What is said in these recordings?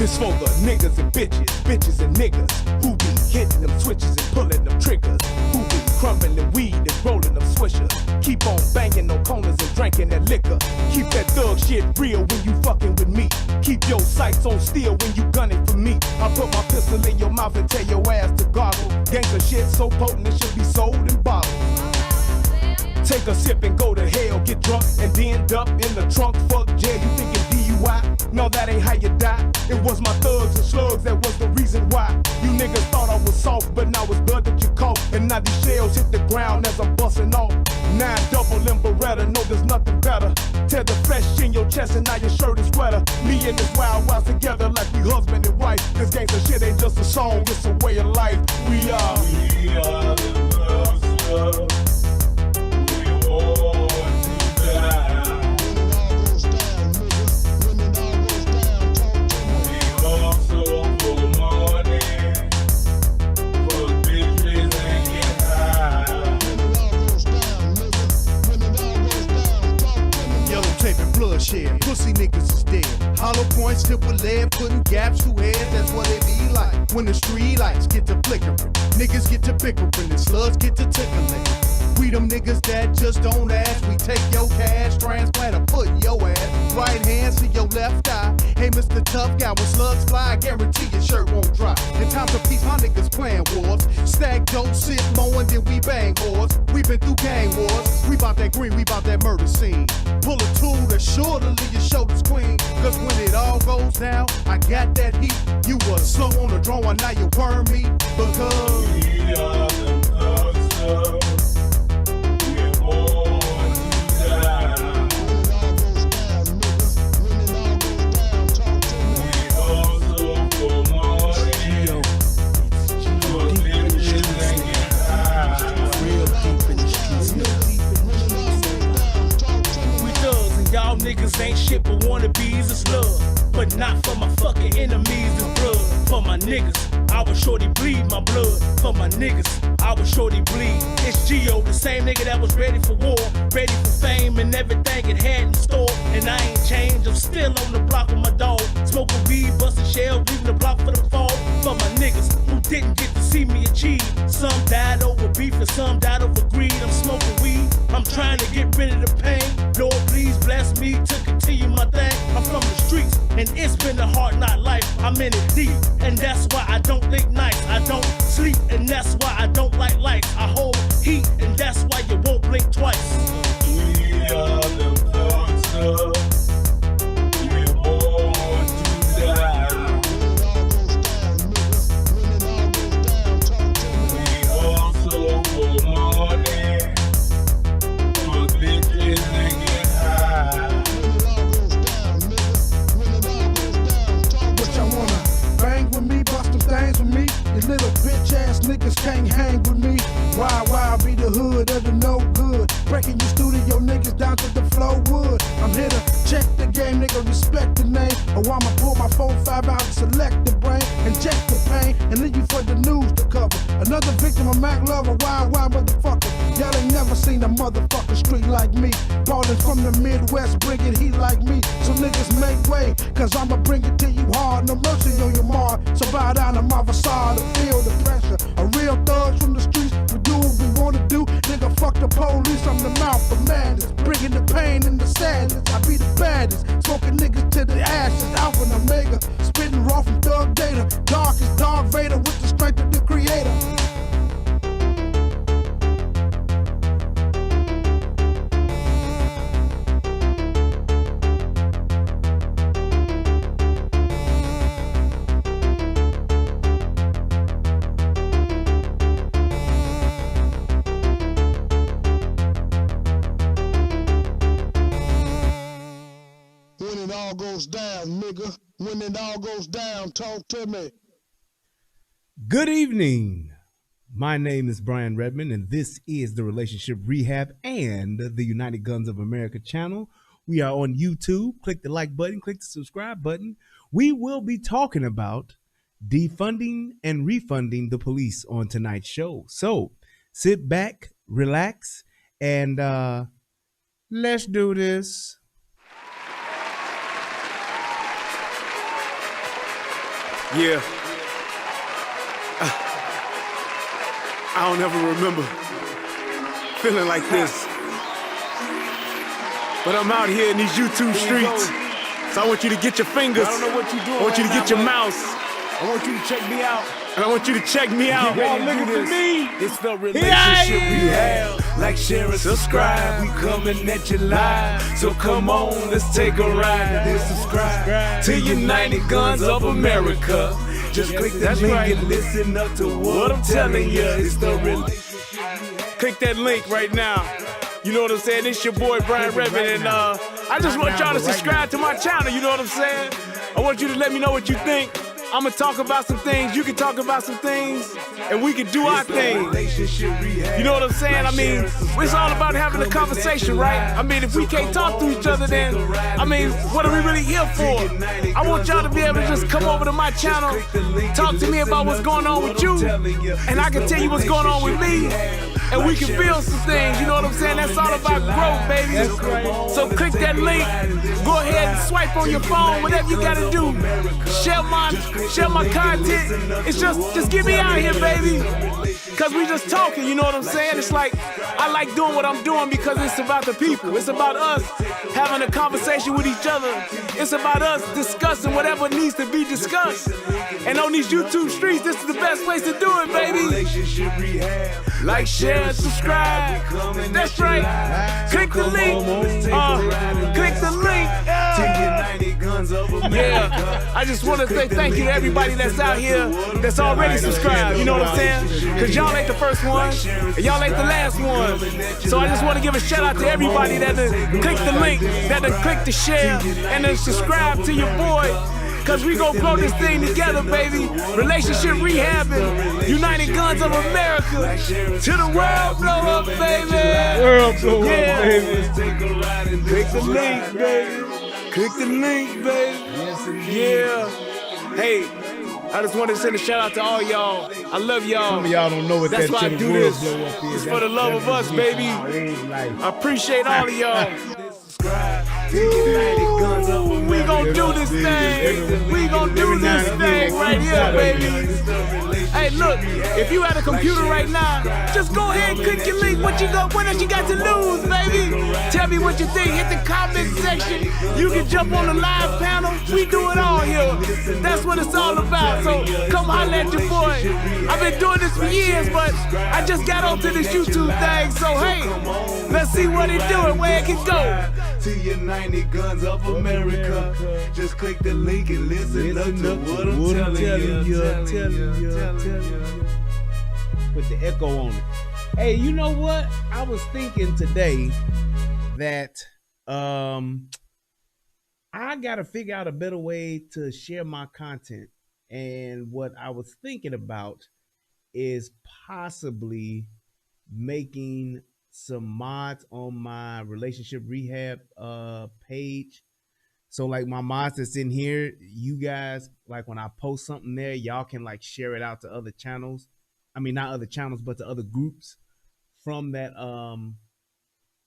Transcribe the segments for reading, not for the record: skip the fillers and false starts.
This for the niggas and bitches and niggas who be hitting them switches and pulling them triggers, who be crumbling weed and rolling them swishers. Keep on banging on corners and drinking that liquor. Keep that thug shit real when you fucking with me. Keep your sights on steel when you gunning for me. I put my pistol in your mouth and tell your ass to goggle. Gangsta shit so potent it should be sold in bottles. Take a sip and go to hell, get drunk and then end up in the trunk. Fuck jail, you thinking DUI? No, that ain't how you die. It was my thugs and slugs that was the reason why. You niggas thought I was soft, but now it's blood that you caught. And now these shells hit the ground as I'm busting off. 9 double in Beretta, no there's nothing better. Tear the flesh in your chest and now your shirt is wetter. Me and this wild wild together like we husband and wife. This gangsta shit ain't just a song, it's a way of life. We are the thugs. Bloodshed, pussy niggas is dead. Hollow points tipped with lead, putting gaps through heads. That's what it be like when the street lights get to flickering. Niggas get to bickering and slugs get to tickling. We them niggas that just don't ask. We take your cash, transplant or put in your ass. Right hand to your left eye. Hey, Mr. Tough Guy, when slugs fly, I guarantee your shirt won't dry. In times of peace, my niggas playing wars. Stack dope, sit mowing, then we bang wars. We been through gang wars. We bout that green, we bout that murder scene. Pull a tool that's sure to leave your shoulders clean. Cause when it all goes down, I got that heat. You was slow on the draw, and now you burn me. Because we are the thugs. Y'all niggas ain't shit but wannabes, it's love. But not for my fucking enemies, it's blood. For my niggas, I was shorty bleed my blood. For my niggas, I was shorty bleed. It's Gio, the same nigga that was ready for war, ready for fame and everything it had in store. And I ain't changed, I'm still on the block with my dog. Smoking weed, busting shells, leaving the block for the fall. For my niggas who didn't get to see me achieve. Some died over beef and some died over greed. I'm smoking weed, I'm trying to get rid of the pain. Lord, please bless me to continue my thing. I'm from the streets, and it's been a hard knock life. I'm in it deep, and that's why I don't think nice. I don't sleep, and that's why I don't like lights. I hold heat, and that's why you won't blink twice. We are the thugs. We're born to die. We also for money, for bitches and get high. what y'all wanna bang with me, bust them things with me? These little bitch ass niggas can't hang with me. Why be the hood of the no good? Breaking your studio niggas down to the flow wood. I'm here to check the game, nigga, respect the name. Or I'ma pull my 4-5 out and select the brain, inject the pain, and leave you for the news to cover. Another victim of Mac Lover, why motherfucker? Y'all ain't never seen a motherfucking street like me. Ballin' from the Midwest, bringing heat like me. So niggas make way, cause I'ma bring it to you hard. No mercy on your mark, so bow down to my facade and feel the pressure. A real thug from the streets, we do what we wanna do. Nigga, fuck the police, I'm the mouth of madness. Bringing the pain and the sadness, I be the baddest. Smoking niggas to the ashes, Alpha and Omega. Spitting raw from Thug Data. Dark as Darth Vader with the strength of the creator. When it all goes down, nigga. When it all goes down, talk to me. Good evening. My name is Brian Redmond, and this is the Relationship Rehab and the United Guns of America channel. We are on YouTube. Click the like button, click the subscribe button. We will be talking about defunding and refunding the police on tonight's show. So sit back, relax, and let's do this. Yeah. I don't ever remember feeling like this. But I'm out here in these YouTube streets. So I want you to get your fingers. I don't know what you're doing. I want you to get your mouse. I want you to check me out. And I want you to check me out. Y'all looking for me. It's the relationship Rehab. Like, share, and subscribe. We coming at you live. So come on, let's take a ride. Then subscribe to United Guns of America. Just click that link and listen up to what I'm telling you. It's the relationship. Click that link right now. You know what I'm saying? It's your boy Brian Redman, and I just want y'all to subscribe to my channel. You know what I'm saying? I want you to let me know what you think. I'm gonna talk about some things, you can talk about some things, and we can do our thing. You know what I'm saying? I mean, it's all about having a conversation, right? I mean, if we can't talk to each other, then, I mean, what are we really here for? I want y'all to be able to just come over to my channel, talk to me about what's going on with you, and I can tell you what's going on with me, and we can build some things, you know what I'm saying? That's all about growth, baby. So click that link, go ahead and swipe on your phone, whatever you gotta do. Share my content. It's just get me out here, baby. Cause we just talking, you know what I'm saying? It's like, I like doing what I'm doing because it's about the people. It's about us having a conversation with each other. It's about us discussing whatever needs to be discussed. And on these YouTube streets, this is the best place to do it, baby. Like, share, and subscribe. That's right. Click the link. Click the link. Yeah. I just want to say thank you to everybody that's out here that's already subscribed. You know what I'm saying? Cause y'all ain't the first one, and y'all ain't the last one. So I just want to give a shout out to everybody that click the link, that click the share, and then subscribe to your boy. Cause we gon' grow this thing together, baby. Relationship Rehabbing, United Guns of America. To the world blow up, baby. World blow up, baby. Click the link, baby. Click the link, baby. Yeah. Hey, I just wanted to send a shout out to all y'all. I love y'all. Some of y'all don't know what that's that why I to the do world this. blow up is. It's for the love of us, baby. I appreciate all of y'all. We gon' do this thing. We gon' do this thing right here, baby. Hey, look, if you at a computer right now, just go ahead and click your link. What else you got to lose, baby? Tell me what you think. Hit the comment section. You can jump on the live panel. We do it all here. That's what it's all about. So come holler at your boy. I've been doing this for years, but I just got onto this YouTube thing. So hey, let's see what it doing, where it can go. To United Guns of America. Just click the link and listen up to what I'm telling you. Put the echo on it. Hey, you know what? I was thinking today that I gotta figure out a better way to share my content. And what I was thinking about is possibly making some mods on my relationship rehab page. So like my mods that's in here, you guys, like when I post something there, y'all can like share it out to other channels. I mean, not other channels, but to other groups from that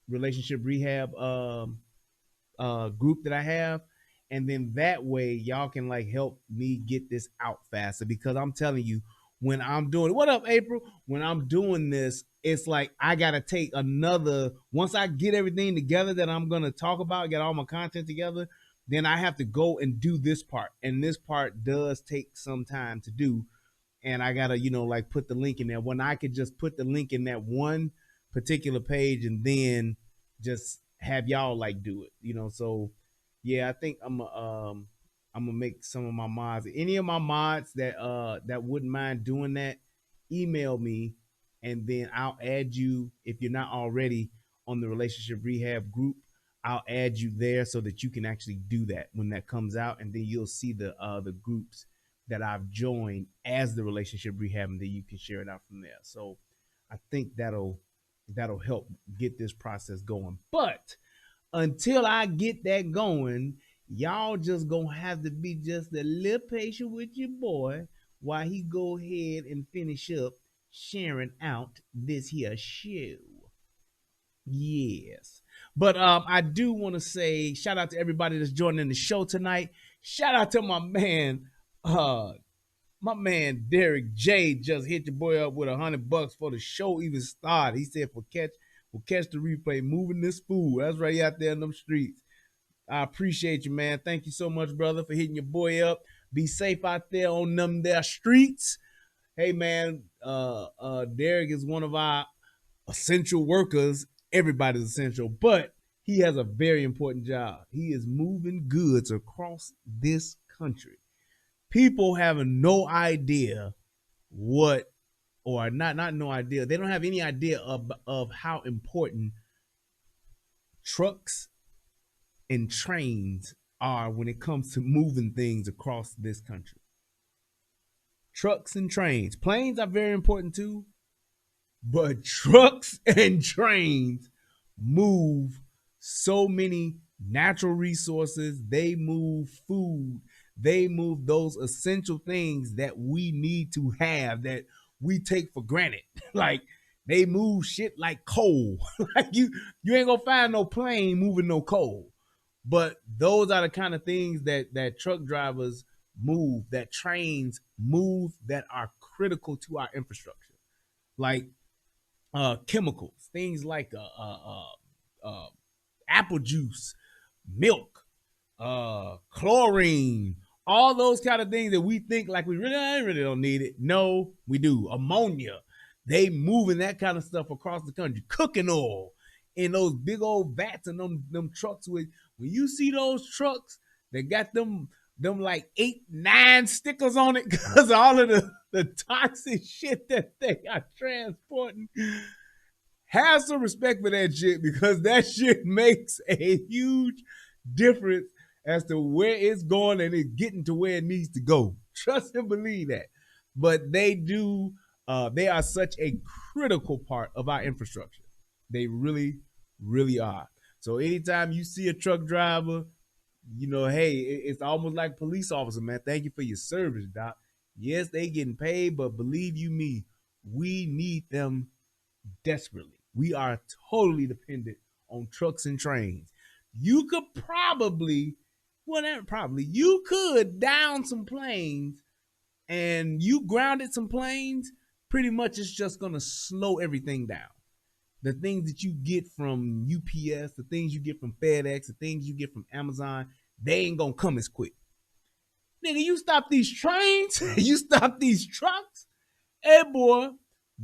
relationship rehab group that I have. And then that way y'all can like help me get this out faster, because I'm telling you, when I'm doing, what up, April? When I'm doing this, it's like I gotta take another, once I get everything together that I'm gonna talk about, get all my content together, then I have to go and do this part. And this part does take some time to do. And I gotta, you know, like put the link in there, when I could just put the link in that one particular page and then just have y'all like do it, you know. So yeah, I think I'm gonna make some of my mods. Any of my mods that wouldn't mind doing that, email me, and then I'll add you. If you're not already on the relationship rehab group, I'll add you there so that you can actually do that when that comes out, and then you'll see the groups that I've joined as the relationship rehab, and then you can share it out from there. So I think that'll help get this process going. But until I get that going, y'all just gonna have to be just a little patient with your boy while he go ahead and finish up sharing out this here show. Yes. But I do want to say shout out to everybody that's joining the show tonight. Shout out to my man My man Derek J just hit your boy up with $100 before the show even started. He said for catch the replay, moving this fool. That's right out there in them streets. I appreciate you, man. Thank you so much, brother, for hitting your boy up. Be safe out there on them there streets. Hey, man, Derek is one of our essential workers. Everybody's essential, but he has a very important job. He is moving goods across this country. People have no idea what, or not no idea. They don't have any idea of how important trucks and trains are when it comes to moving things across this country. Trucks and trains. Planes are very important too, but trucks and trains move so many natural resources. They move food. They move those essential things that we need to have that we take for granted. Like they move shit like coal. Like you ain't gonna find no plane moving no coal. But those are the kind of things that truck drivers move, that trains move, that are critical to our infrastructure. Like chemicals, things like apple juice, milk, chlorine, all those kind of things that we think like we really don't need it. No, we do. Ammonia, they moving that kind of stuff across the country. Cooking oil in those big old vats and them trucks with. When you see those trucks that got them like 8, 9 stickers on it because all of the toxic shit that they are transporting, have some respect for that shit because that shit makes a huge difference as to where it's going and it's getting to where it needs to go. Trust and believe that. But they do, they are such a critical part of our infrastructure. They really, really are. So anytime you see a truck driver, you know, hey, it's almost like police officer, man. Thank you for your service, Doc. Yes, they getting paid, but believe you me, we need them desperately. We are totally dependent on trucks and trains. You could you could down some planes and you grounded some planes, pretty much it's just going to slow everything down. The things that you get from UPS, the things you get from FedEx, the things you get from Amazon, they ain't going to come as quick. Nigga, you stop these trains, you stop these trucks, hey boy,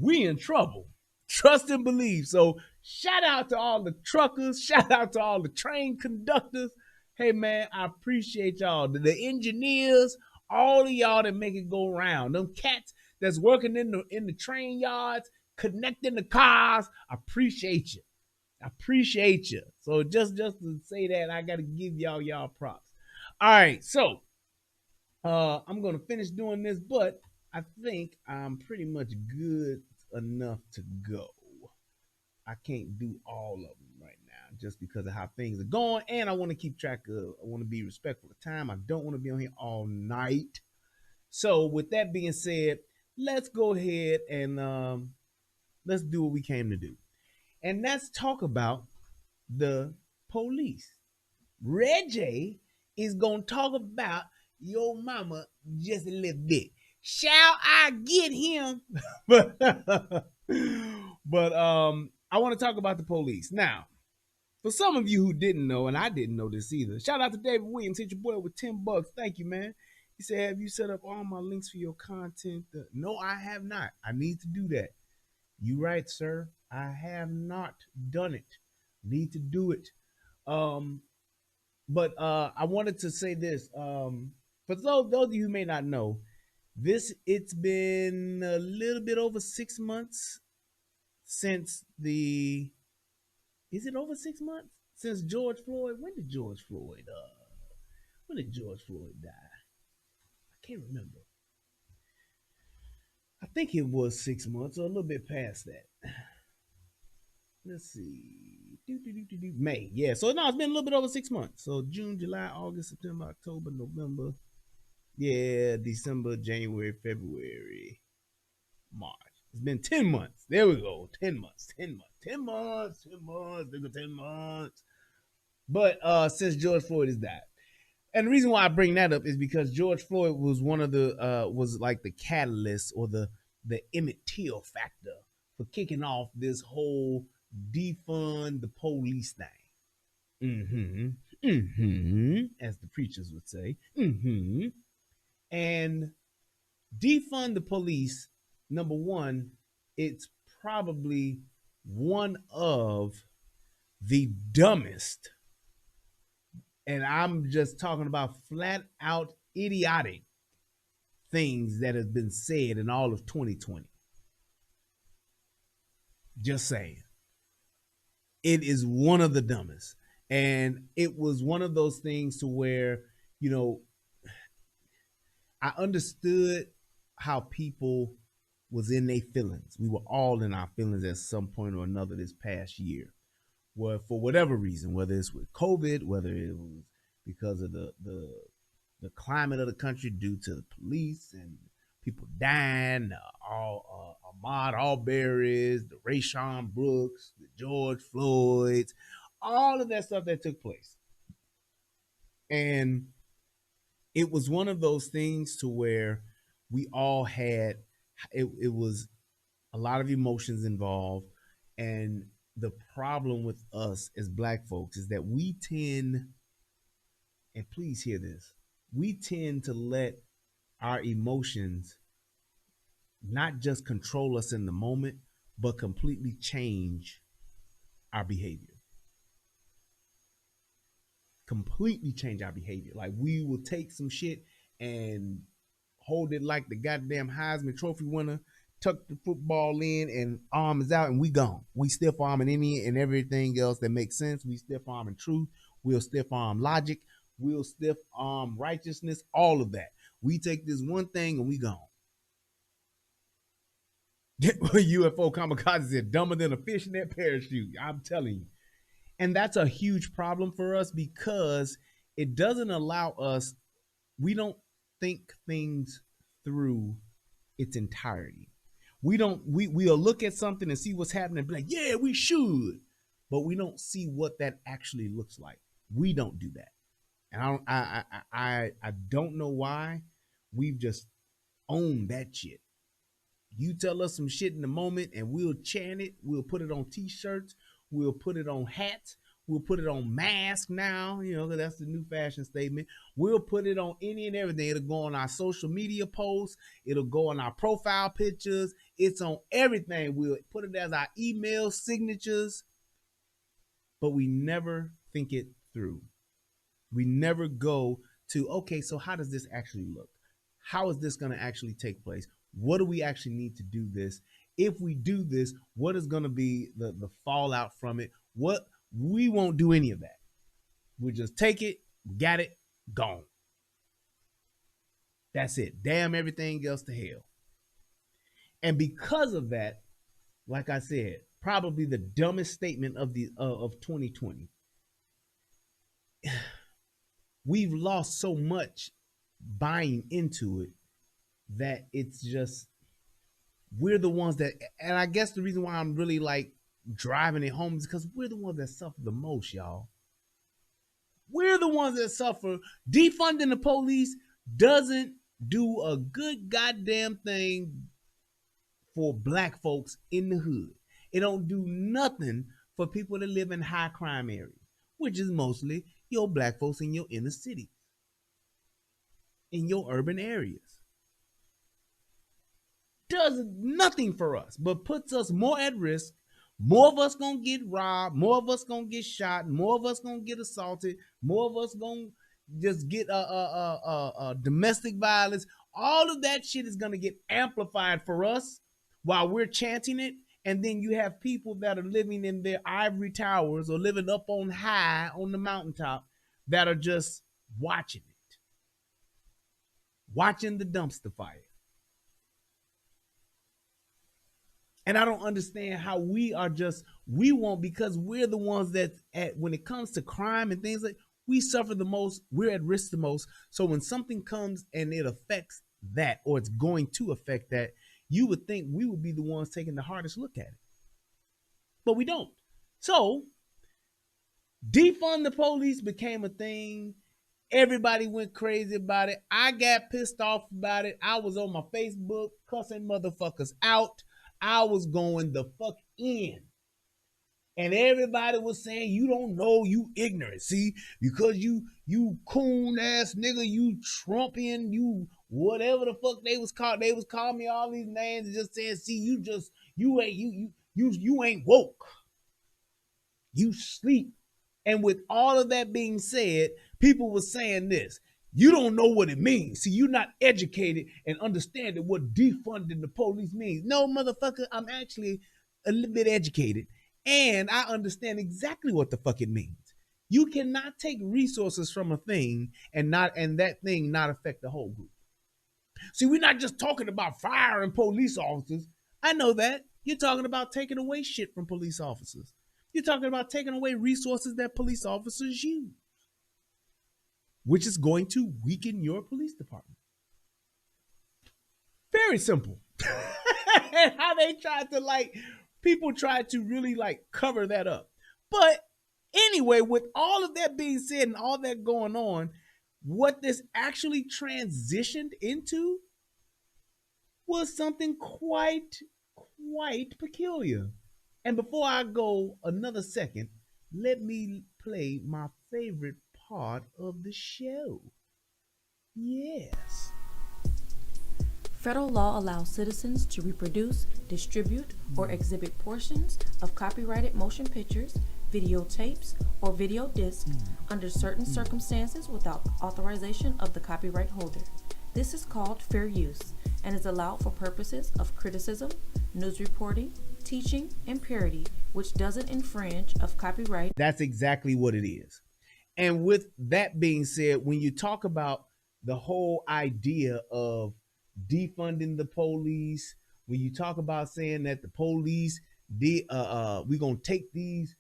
we in trouble. Trust and believe. So shout out to all the truckers, shout out to all the train conductors. Hey man, I appreciate y'all. The engineers, all of y'all that make it go round. Them cats that's working in the train yards, connecting the cars. I appreciate you. I appreciate you. So just to say that, I gotta give y'all props. All right, so I'm gonna finish doing this, but I think I'm pretty much good enough to go. I can't do all of them right now just because of how things are going, and I want to keep track of. I want to be respectful of time. I don't want to be on here all night. So with that being said, let's go ahead and let's do what we came to do. And let's talk about the police. Reggie is going to talk about your mama just a little bit. Shall I get him? but I want to talk about the police. Now, for some of you who didn't know, and I didn't know this either, shout out to David Williams, hit your boy with $10. Thank you, man. He said, have you set up all my links for your content? No, I have not. I need to do that. You right, sir. I have not done it. Need to do it. But I wanted to say this. For those of you who may not know, it's been a little bit over 6 months since is it over 6 months since George Floyd? When did George Floyd die? I can't remember. I think it was 6 months or a little bit past that. Let's see. May. Yeah. So no, it's been a little bit over 6 months. So June, July, August, September, October, November. Yeah, December, January, February, March. It's been 10 months. There we go. 10 months. Nigga, 10 months. But since George Floyd has died. And the reason why I bring that up is because George Floyd was one of the was like the catalyst or the Emmett Till factor for kicking off this whole defund the police thing. As the preachers would say. And defund the police, number one, it's probably one of the dumbest, and I'm just talking about flat out idiotic things that have been said in all of 2020. Just saying. It is one of the dumbest. And it was one of those things to where, you know, I understood how people was in their feelings. We were all in our feelings at some point or another this past year. Well, for whatever reason, whether it's with COVID, whether it was because of the climate of the country due to the police and people dying, Ahmaud Arbery's, the Rayshon Brooks, the George Floyds, all of that stuff that took place. And it was one of those things to where we all had, it was a lot of emotions involved. And the problem with us as Black folks is that we tend, and please hear this, we tend to let our emotions not just control us in the moment, but completely change our behavior. Completely change our behavior. Like we will take some shit and hold it like the goddamn Heisman Trophy winner, tuck the football in and arm is out and we gone. We stiff arming any and everything else that makes sense. We stiff arming truth. We'll stiff arm logic. We'll stiff arm righteousness. All of that. We take this one thing and we gone. UFO kamikaze said dumber than a fish in that parachute. I'm telling you. And that's a huge problem for us because it doesn't allow us, we don't think things through its entirety. We'll look at something and see what's happening and be like, yeah, we should. But we don't see what that actually looks like. We don't do that. And I don't know why. We've just owned that shit. You tell us some shit in the moment and we'll chant it. We'll put it on t-shirts. We'll put it on hats. We'll put it on masks now. You know, that's the new fashion statement. We'll put it on any and everything. It'll go on our social media posts. It'll go on our profile pictures. It's on everything. We'll put it as our email signatures. But we never think it through. We never go to, okay, so how does this actually look? How is this going to actually take place? What do we actually need to do this? If we do this, what is going to be the fallout from it? We won't do any of that. We'll just take it, got it, gone. That's it. Damn everything else to hell. And because of that, like I said, probably the dumbest statement of 2020. We've lost so much buying into it that it's just, we're the ones that, and I guess the reason why I'm really like driving it home is because we're the ones that suffer the most, y'all. We're the ones that suffer. Defunding the police doesn't do a good goddamn thing for Black folks in the hood. It don't do nothing for people that live in high crime areas, which is mostly your Black folks in your inner cities, in your urban areas. Does nothing for us, but puts us more at risk. More of us gonna get robbed. More of us gonna get shot. More of us gonna get assaulted. More of us gonna just get domestic violence. All of that shit is gonna get amplified for us while we're chanting it. And then you have people that are living in their ivory towers or living up on high on the mountaintop that are just watching it, watching the dumpster fire. And I don't understand how we won't, because we're the ones that, when it comes to crime and things like, we suffer the most, we're at risk the most. So when something comes and it affects that, or it's going to affect that, you would think we would be the ones taking the hardest look at it. But we don't. So defund the police became a thing. Everybody went crazy about it. I got pissed off about it. I was on my Facebook cussing motherfuckers out. I was going the fuck in. And everybody was saying, you don't know, you ignorant. See, because you coon ass nigga, you Trumpian, you whatever the fuck they was called. They was calling me all these names and just saying, see, you ain't woke. You sleep. And with all of that being said, people were saying this. You don't know what it means. See, you're not educated and understanding what defunding the police means. No, motherfucker, I'm actually a little bit educated. And I understand exactly what the fuck it means. You cannot take resources from a thing and that thing not affect the whole group. See, we're not just talking about firing police officers. I know that. You're talking about taking away shit from police officers. You're talking about taking away resources that police officers use, which is going to weaken your police department. Very simple. And how they tried to people tried to really cover that up. But anyway, with all of that being said and all that going on, what this actually transitioned into was something quite peculiar. And before I go another second, let me play my favorite part of the show. Yes. Federal law allows citizens to reproduce, distribute, or exhibit portions of copyrighted motion pictures, videotapes, or video discs under certain circumstances without authorization of the copyright holder. This is called fair use and is allowed for purposes of criticism, news reporting, teaching, and parody, which doesn't infringe of copyright. That's exactly what it is. And with that being said, when you talk about the whole idea of defunding the police, when you talk about saying that the police we're gonna take these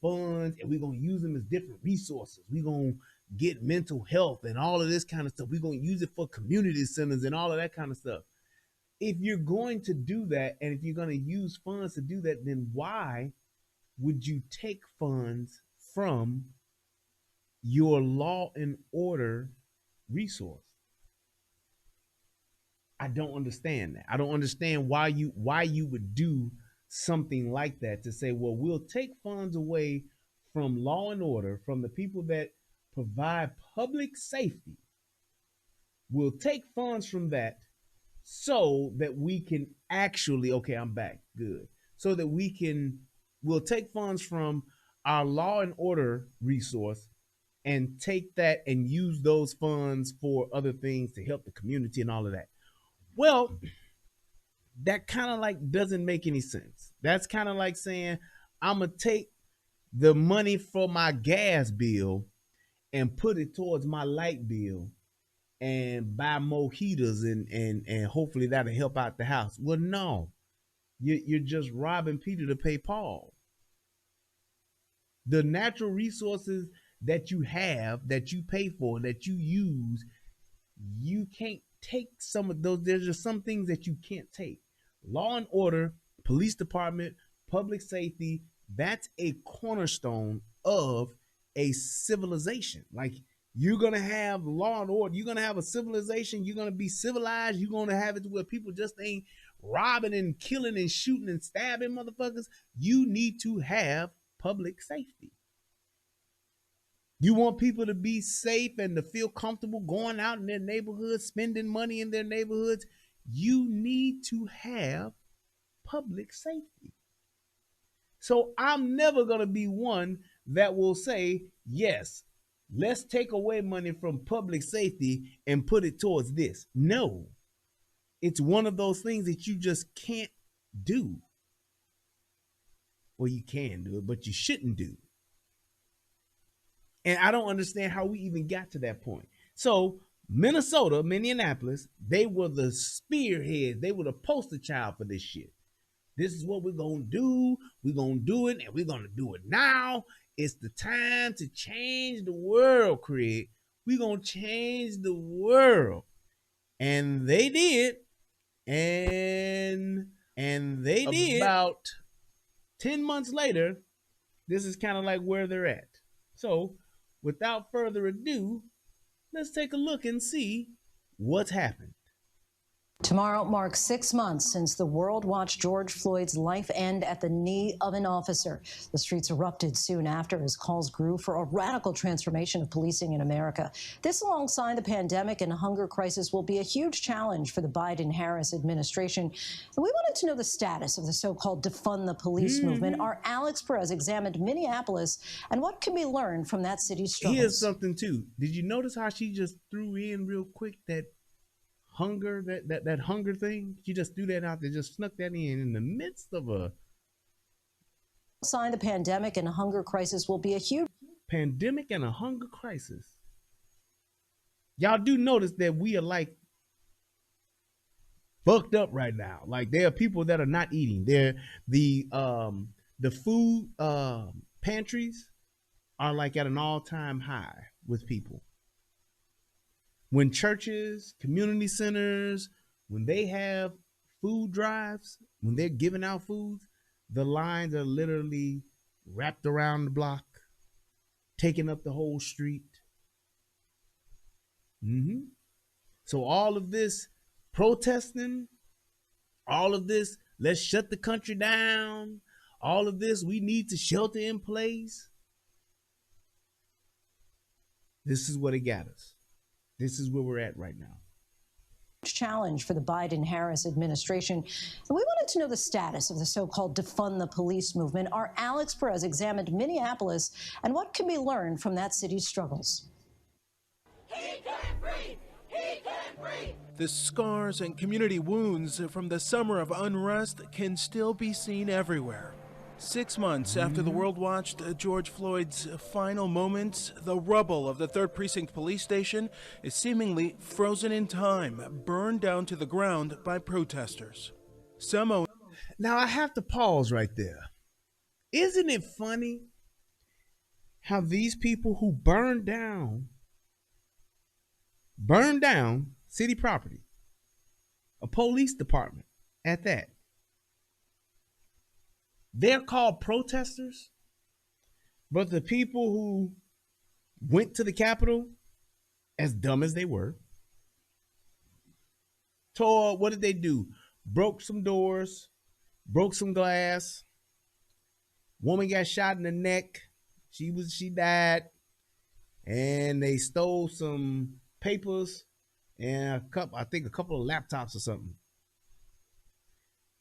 funds and we're gonna use them as different resources, we're gonna get mental health and all of this kind of stuff, we're gonna use it for community centers and all of that kind of stuff. If you're going to do that, and if you're going to use funds to do that, then why would you take funds from your law and order resource? I don't understand that. I don't understand why you would do something like that, to say, well, we'll take funds away from law and order, from the people that provide public safety. We'll take funds from that so that we can actually, okay, I'm back, good. So that we'll take funds from our law and order resource and take that and use those funds for other things to help the community and all of that. Well, that kind of doesn't make any sense. That's kind of like saying, I'm going to take the money for my gas bill and put it towards my light bill and buy more heaters and hopefully that'll help out the house. Well, no, you're just robbing Peter to pay Paul. The natural resources that you have, that you pay for, that you use, you can't take some of those. There's just some things that you can't take. Law and order, police department, public safety, that's a cornerstone of a civilization. You're going to have law and order. You're going to have a civilization. You're going to be civilized. You're going to have it where people just ain't robbing and killing and shooting and stabbing motherfuckers. You need to have public safety. You want people to be safe and to feel comfortable going out in their neighborhoods, spending money in their neighborhoods. You need to have public safety. So I'm never going to be one that will say, yes, let's take away money from public safety and put it towards this. No, it's one of those things that you just can't do. Well, you can do it, but you shouldn't do. And I don't understand how we even got to that point. So Minnesota, Minneapolis, they were the spearheads. They were the poster child for this shit. This is what we're going to do. We're going to do it, and we're going to do it now. It's the time to change the world, Craig. We're going to change the world. And they did. And they did. About 10 months later, this is kind of like where they're at. So, without further ado, Let's take a look and see what's happened. Tomorrow marks 6 months since the world watched George Floyd's life end at the knee of an officer. The streets erupted soon after as calls grew for a radical transformation of policing in America. This, alongside the pandemic and hunger crisis, will be a huge challenge for the Biden-Harris administration. And we wanted to know the status of the so-called Defund the Police movement. Our Alex Perez examined Minneapolis and what can be learned from that city's struggles. Here's something, too. Did you notice how she just threw in real quick that hunger, that hunger thing? She just threw that out there, just snuck that in the midst of a sign. The pandemic and hunger crisis will be a huge pandemic and a hunger crisis. Y'all do notice that we are like fucked up right now. Like there are people that are not eating. The food pantries are like at an all-time high with people. When churches, community centers, when they have food drives, when they're giving out foods, the lines are literally wrapped around the block, taking up the whole street. So all of this protesting, all of this, let's shut the country down, all of this, we need to shelter in place. This is what it got us. This is where we're at right now. Challenge for the Biden-Harris administration. And we wanted to know the status of the so-called Defund the Police movement. Our Alex Perez examined Minneapolis and what can be learned from that city's struggles. He can't breathe! He can't breathe! The scars and community wounds from the summer of unrest can still be seen everywhere. 6 months after the world watched George Floyd's final moments, the rubble of the 3rd Precinct Police Station is seemingly frozen in time, burned down to the ground by protesters. Now I have to pause right there. Isn't it funny how these people who burned down city property, a police department at that, they're called protesters, but the people who went to the Capitol, as dumb as they were, what did they do? Broke some doors, broke some glass. Woman got shot in the neck. She died. And they stole some papers and I think a couple of laptops or something.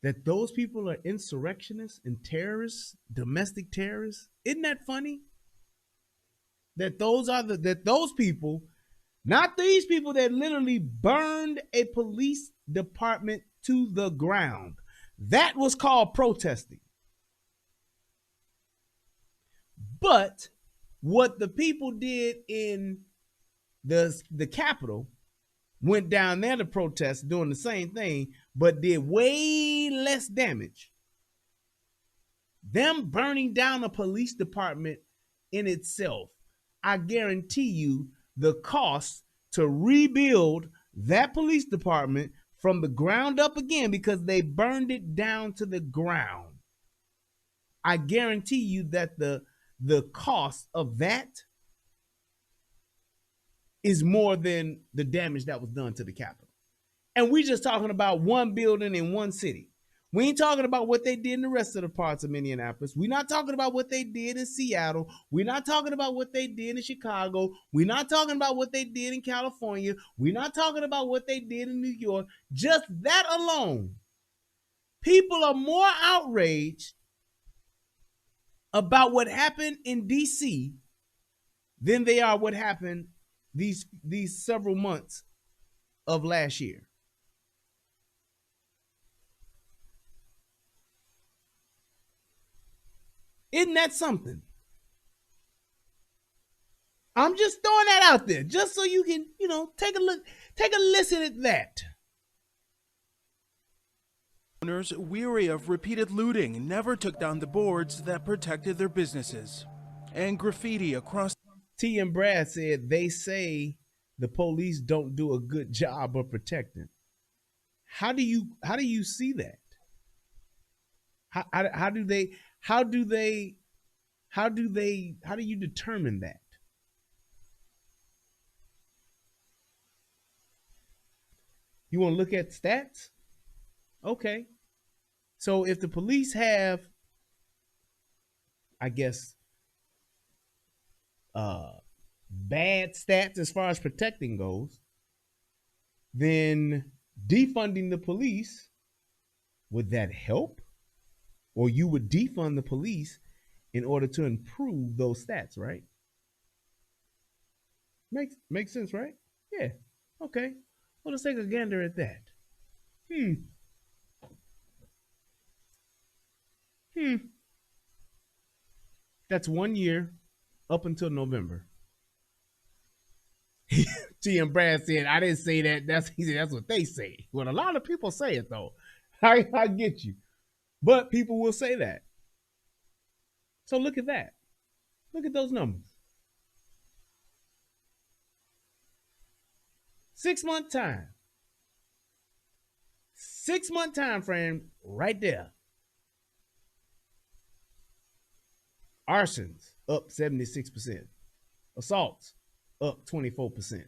That those people are insurrectionists and terrorists, domestic terrorists. Isn't that funny? That those people, not these people that literally burned a police department to the ground. That was called protesting. But what the people did in the Capitol, went down there to protest doing the same thing, but did way less damage. Them burning down a police department in itself, I guarantee you the cost to rebuild that police department from the ground up again, because they burned it down to the ground. I guarantee you that the cost of that is more than the damage that was done to the Capitol. And we just talking about one building in one city. We ain't talking about what they did in the rest of the parts of Minneapolis. We're not talking about what they did in Seattle. We're not talking about what they did in Chicago. We're not talking about what they did in California. We're not talking about what they did in New York. Just that alone, people are more outraged about what happened in D.C. than they are what happened these several months of last year. Isn't that something? I'm just throwing that out there just so you can, take a look, take a listen at that. Owners, weary of repeated looting, never took down the boards that protected their businesses. And graffiti across. T and Brad said they say the police don't do a good job of protecting. How do you see that? How do you determine that? You want to look at stats? Okay. So if the police have, I guess, bad stats as far as protecting goes, then defunding the police, would that help? Or you would defund the police in order to improve those stats, right? Makes sense, right? Yeah. Okay. Well, let's take a gander at that. That's 1 year up until November. T.M. Brad said, I didn't say that. He said, that's what they say. Well, a lot of people say it, though. I get you. But people will say that. So look at that. Look at those numbers. 6 month time. 6 month time frame right there. Arsons up 76%. Assaults up 24%.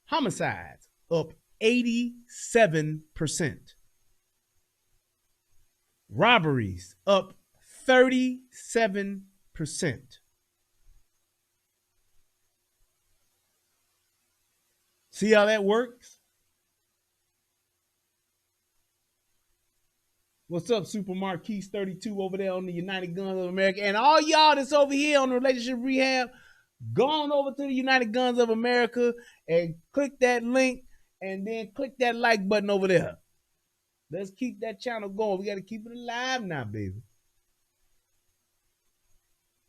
Homicides up 87%. Robberies up 37%. See how that works? What's up, Super Marquise 32 over there on the United Guns of America? And all y'all that's over here on the Relationship Rehab, go on over to the United Guns of America and click that link and then click that like button over there. Let's keep that channel going. We got to keep it alive now, baby.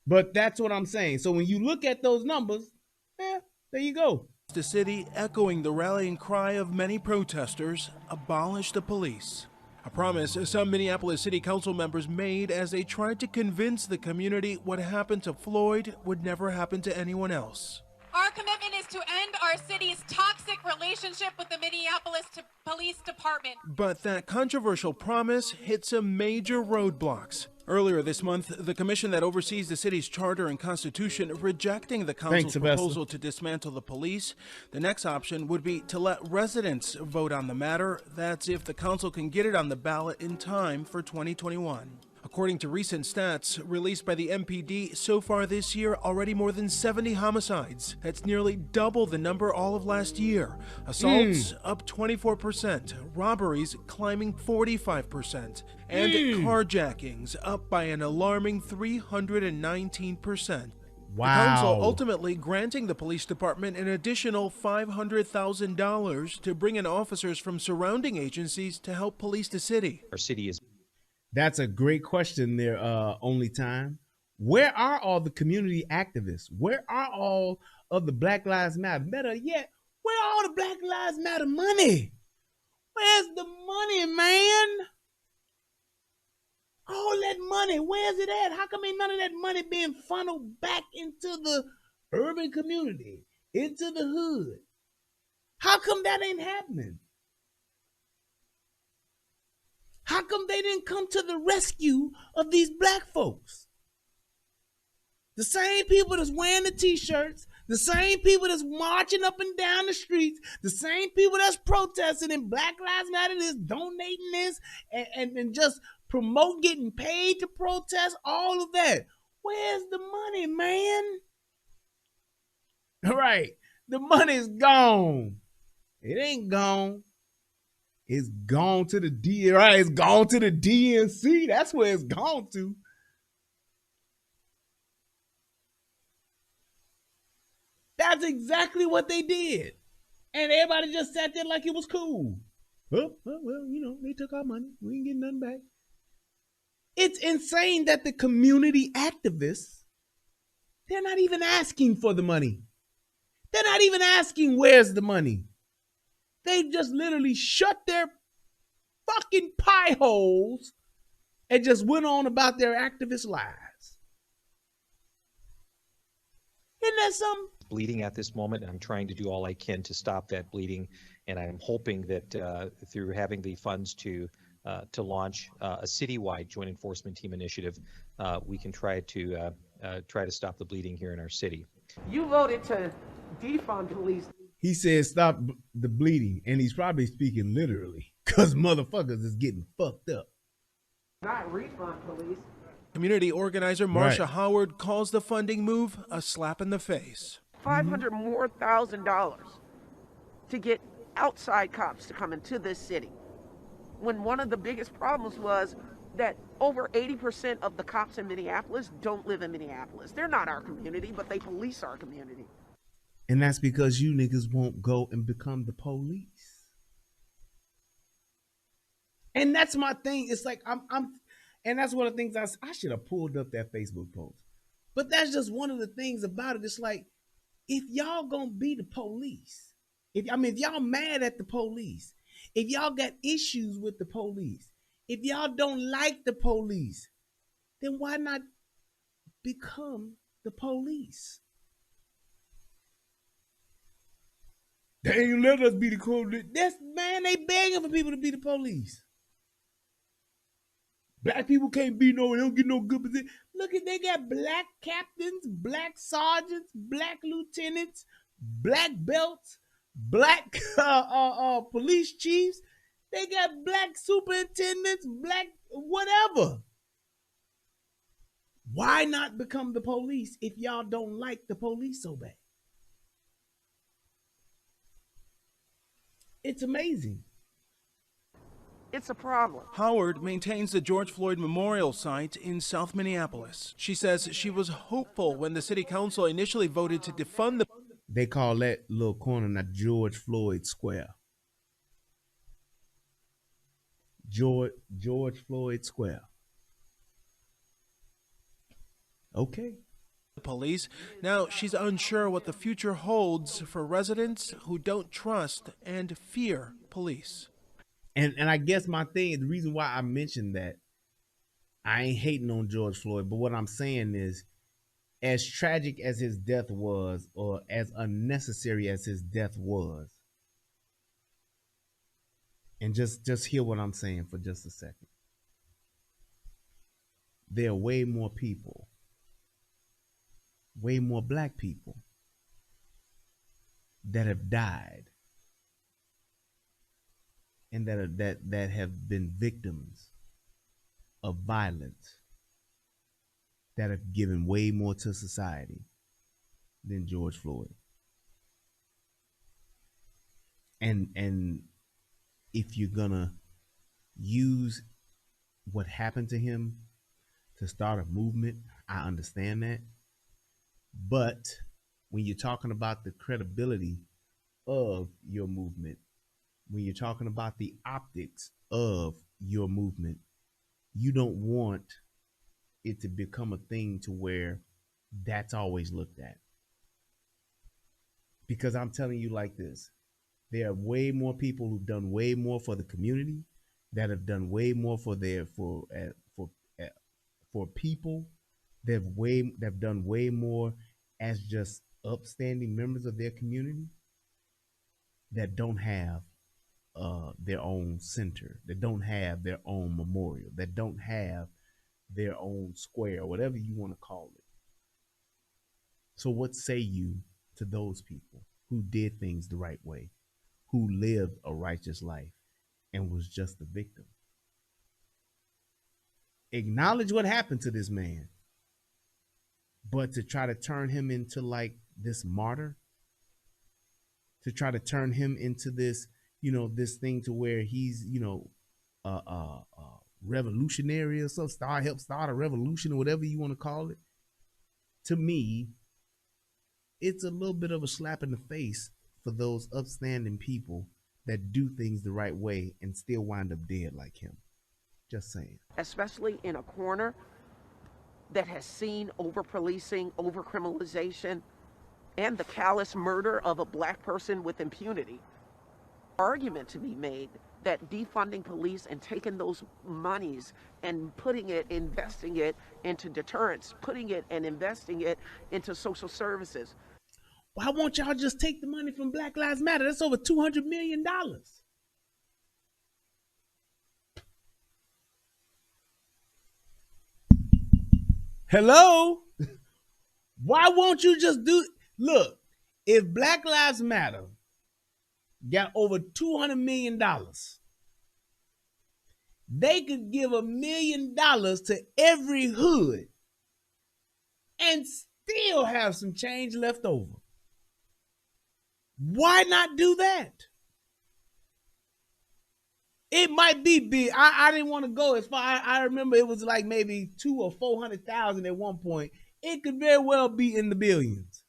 But that's what I'm saying. So when you look at those numbers, there you go. The city echoing the rallying cry of many protesters, abolish the police. A promise some Minneapolis City Council members made as they tried to convince the community what happened to Floyd would never happen to anyone else. Our commitment is to end our city's toxic relationship with the Minneapolis Police Department. But that controversial promise hit some major roadblocks. Earlier this month, the commission that oversees the city's charter and constitution rejecting the council's proposal to dismantle the police. The next option would be to let residents vote on the matter. That's if the council can get it on the ballot in time for 2021. According to recent stats released by the MPD, so far this year, already more than 70 homicides. That's nearly double the number all of last year. Assaults up 24%, robberies climbing 45%, and carjackings up by an alarming 319%. Wow. The council ultimately granting the police department an additional $500,000 to bring in officers from surrounding agencies to help police the city. Our city is... That's a great question there, Only Time. Where are all the community activists? Where are all of the Black Lives Matter? Better yet, where are all the Black Lives Matter money? Where's the money, man? All that money, where's it at? How come ain't none of that money being funneled back into the urban community, into the hood? How come that ain't happening? How come they didn't come to the rescue of these black folks? The same people that's wearing the t-shirts, the same people that's marching up and down the streets, the same people that's protesting and Black Lives Matter, this, donating this, and just promote getting paid to protest, all of that. Where's the money, man? All right, the money's gone. It ain't gone. It's gone to the it's gone to the DNC. That's where it's gone to. That's exactly what they did. And everybody just sat there like it was cool. Well, you know, they took our money. We ain't getting nothing back. It's insane that the community activists, they're not even asking for the money. They're not even asking where's the money. They just literally shut their fucking pie holes and just went on about their activist lives. Isn't that something? Bleeding at this moment, and I'm trying to do all I can to stop that bleeding. And I'm hoping that through having the funds to launch a citywide joint enforcement team initiative, we can try to stop the bleeding here in our city. You voted to defund police. He said stop the bleeding, and he's probably speaking literally because motherfuckers is getting fucked up. Not refund police. Community organizer Marcia Howard calls the funding move a slap in the face. $500,000 more to get outside cops to come into this city, when one of the biggest problems was that over 80% of the cops in Minneapolis don't live in Minneapolis. They're not our community, but they police our community. And that's because you niggas won't go and become the police. And that's my thing. It's like and that's one of the things I should have pulled up that Facebook post. But that's just one of the things about it. It's like, if y'all gonna be the police, if y'all mad at the police, if y'all got issues with the police, if y'all don't like the police, then why not become the police? They ain't let us be the police. They begging for people to be the police. Black people can't be they don't get no good position. Look at, they got black captains, black sergeants, black lieutenants, black belts, black police chiefs. They got black superintendents, black whatever. Why not become the police if y'all don't like the police so bad? It's amazing. It's a problem. Howard maintains the George Floyd Memorial site in South Minneapolis. She says she was hopeful when the city council initially voted to defund the... They call that little corner now George Floyd Square. George Floyd Square. Okay. Police. Now she's unsure what the future holds for residents who don't trust and fear police. And I guess my thing, the reason why I mentioned that, I ain't hating on George Floyd, but what I'm saying is, as tragic as his death was, or as unnecessary as his death was, and just hear what I'm saying for just a second. There are way more people, way more black people that have died and that have been victims of violence, that have given way more to society than George Floyd. And if you're gonna use what happened to him to start a movement, I understand that. But when you're talking about the credibility of your movement, when you're talking about the optics of your movement, you don't want it to become a thing to where that's always looked at. Because I'm telling you like this, there are way more people who've done way more for the community, that have done way more for people, they've done way more as just upstanding members of their community, that don't have their own center, that don't have their own memorial, that don't have their own square, whatever you want to call it. So what say you to those people who did things the right way, who lived a righteous life and was just a victim? Acknowledge what happened to this man, but to try to turn him into like this martyr, to try to turn him into this, this thing to where he's, revolutionary or something, help start a revolution or whatever you want to call it. To me, it's a little bit of a slap in the face for those upstanding people that do things the right way and still wind up dead like him. Just saying. Especially in a corner that has seen over-policing, over-criminalization, and the callous murder of a black person with impunity. Argument to be made that defunding police and taking those monies and investing it into deterrence, putting it and investing it into social services. Why won't y'all just take the money from Black Lives Matter? That's over $200 million. Hello? Why won't you just look, if Black Lives Matter got over $200 million. They could give $1 million to every hood and still have some change left over. Why not do that? It might be big. I didn't want to go as far. I remember it was like maybe 200,000 or 400,000 at one point. It could very well be in the billions.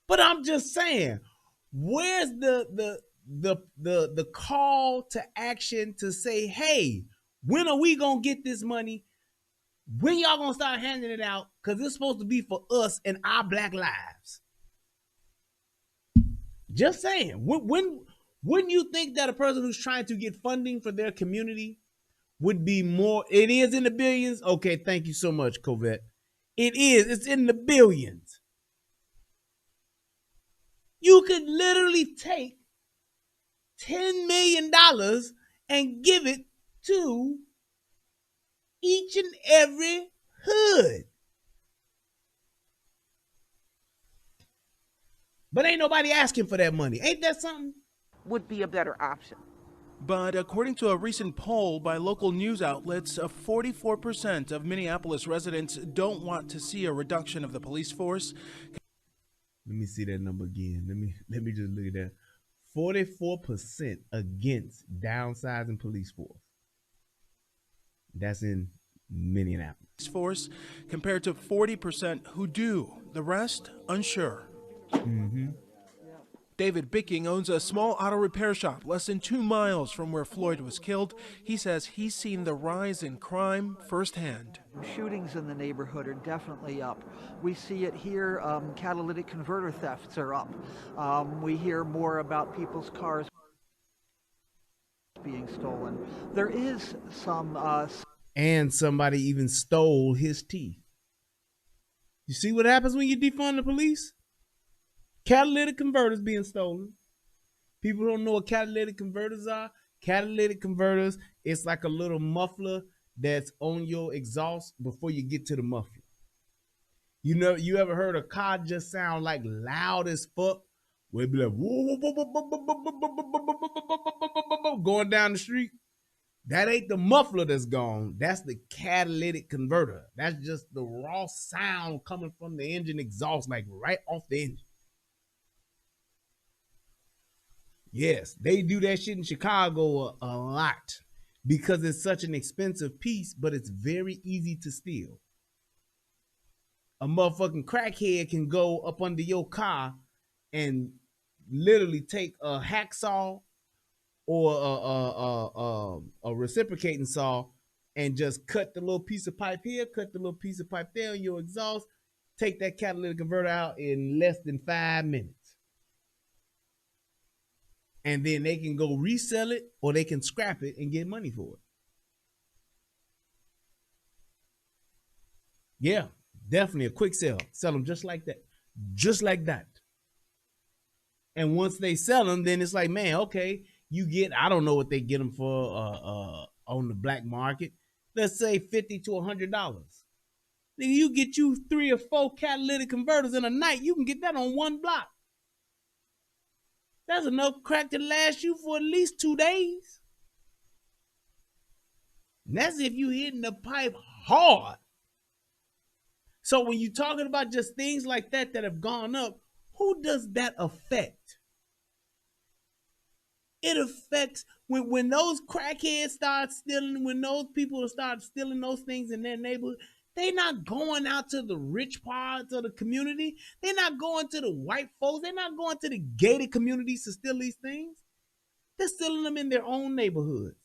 But I'm just saying, where's the call to action to say, hey, when are we gonna get this money? When y'all gonna start handing it out? Because it's supposed to be for us and our black lives. Just saying. Wouldn't you think that a person who's trying to get funding for their community would be more? It is in the billions. Okay, thank you so much, Covette. It is. It's in the billions. You could literally take $10 million and give it to each and every hood. But ain't nobody asking for that money. Ain't that something? Would be a better option. But according to a recent poll by local news outlets, 44% of Minneapolis residents don't want to see a reduction of the police force. Let me see that number again. Let me just look at that. 44% against downsizing police force. That's in Minneapolis. Force compared to 40% who do. The rest, unsure. Mm-hmm. David Bicking owns a small auto repair shop less than 2 miles from where Floyd was killed. He says he's seen the rise in crime firsthand. Shootings in the neighborhood are definitely up. We see it here. Catalytic converter thefts are up. We hear more about people's cars being stolen. There is some... and somebody even stole his teeth. You see what happens when you defund the police? Catalytic converters being stolen. People don't know what catalytic converters are. Catalytic converters, it's like a little muffler that's on your exhaust before you get to the muffler. You know, you ever heard a car just sound like loud as fuck? Where it'd be like going down the street. That ain't the muffler that's gone. That's the catalytic converter. That's just the raw sound coming from the engine exhaust, like right off the engine. Yes, they do that shit in Chicago a lot because it's such an expensive piece, but it's very easy to steal. A motherfucking crackhead can go up under your car and literally take a hacksaw or a reciprocating saw and just cut the little piece of pipe here, cut the little piece of pipe there on your exhaust, take that catalytic converter out in less than 5 minutes. And then they can go resell it or they can scrap it and get money for it. Yeah, definitely a quick sell. Sell them just like that. Just like that. And once they sell them, then it's like, man, okay, you get, I don't know what they get them for on the black market. Let's say $50 to $100. Nigga, you get you 3 or 4 catalytic converters in a night, you can get that on one block. That's enough crack to last you for at least 2 days. And that's if you hitting the pipe hard. So when you're talking about just things like that that have gone up, who does that affect? It affects when those crackheads start stealing, when those people start stealing those things in their neighborhood, they're not going out to the rich parts of the community. They're not going to the white folks. They're not going to the gated communities to steal these things. They're stealing them in their own neighborhoods.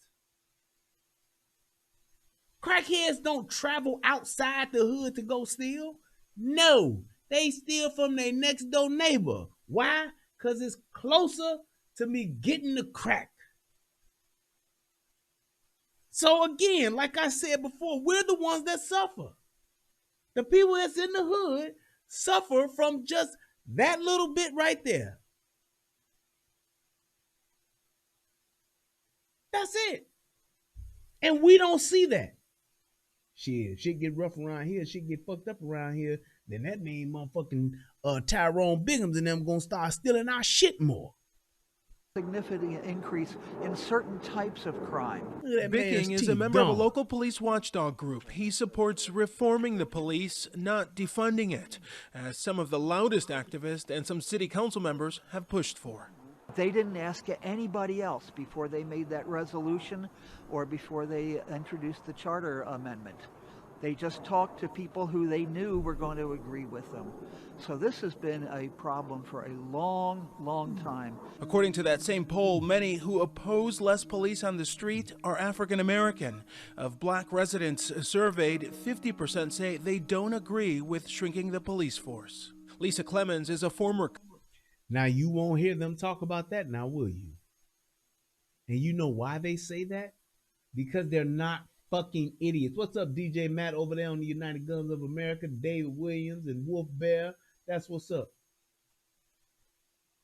Crackheads don't travel outside the hood to go steal. No, they steal from their next door neighbor. Why? Because it's closer to me getting the crack. So again, like I said before, we're the ones that suffer. The people that's in the hood suffer from just that little bit right there. That's it. And we don't see that. Shit get rough around here, shit get fucked up around here, then that means motherfucking Tyrone Biggums and them gonna start stealing our shit more. significant increase in certain types of crime. Viking is a member of a local police watchdog group. He supports reforming the police, not defunding it, as some of the loudest activists and some city council members have pushed for. They didn't ask anybody else before they made that resolution or before they introduced the charter amendment. They just talked to people who they knew were going to agree with them. So this has been a problem for a long, long time. According to that same poll, many who oppose less police on the street are African American. Of black residents surveyed, 50% say they don't agree with shrinking the police force. Lisa Clemens is a former... Now, you won't hear them talk about that now, will you? And you know why they say that? Because they're not fucking idiots. What's up, DJ Matt over there on the United Guns of America, David Williams and Wolf Bear? That's what's up.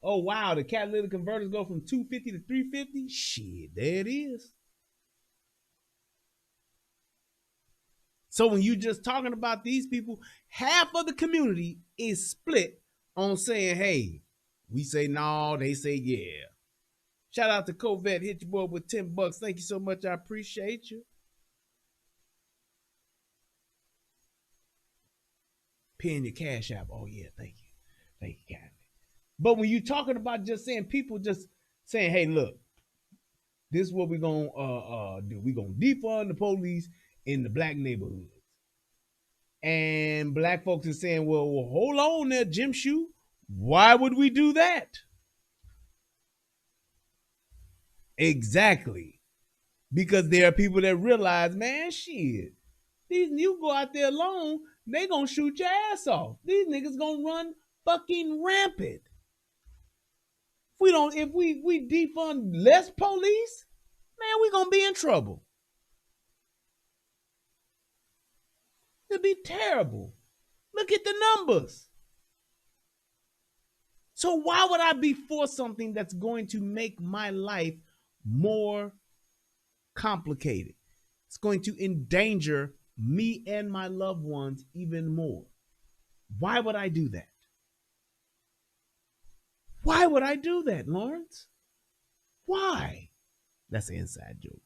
Oh, wow, the catalytic converters go from 250 to 350? Shit, there it is. So when you just talking about these people, half of the community is split on saying, hey, we say no, they say yeah. Shout out to Covet, hit your boy with $10. Thank you so much. I appreciate you. Pin your cash app. Oh yeah, thank you. Thank you, kindly. But when you're talking about just saying people just saying, hey, look, this is what we're gonna do. We're gonna defund the police in the black neighborhoods. And black folks are saying, well, hold on there, Jim Shoe. Why would we do that? Exactly. Because there are people that realize, man, shit, you go out there alone, they gonna shoot your ass off. These niggas gonna run fucking rampant. If we defund less police, man, we gonna be in trouble. It'll be terrible. Look at the numbers. So why would I be for something that's going to make my life more complicated? It's going to endanger me and my loved ones even more. Why would I do that? Why would I do that, Lawrence? Why? That's an inside joke.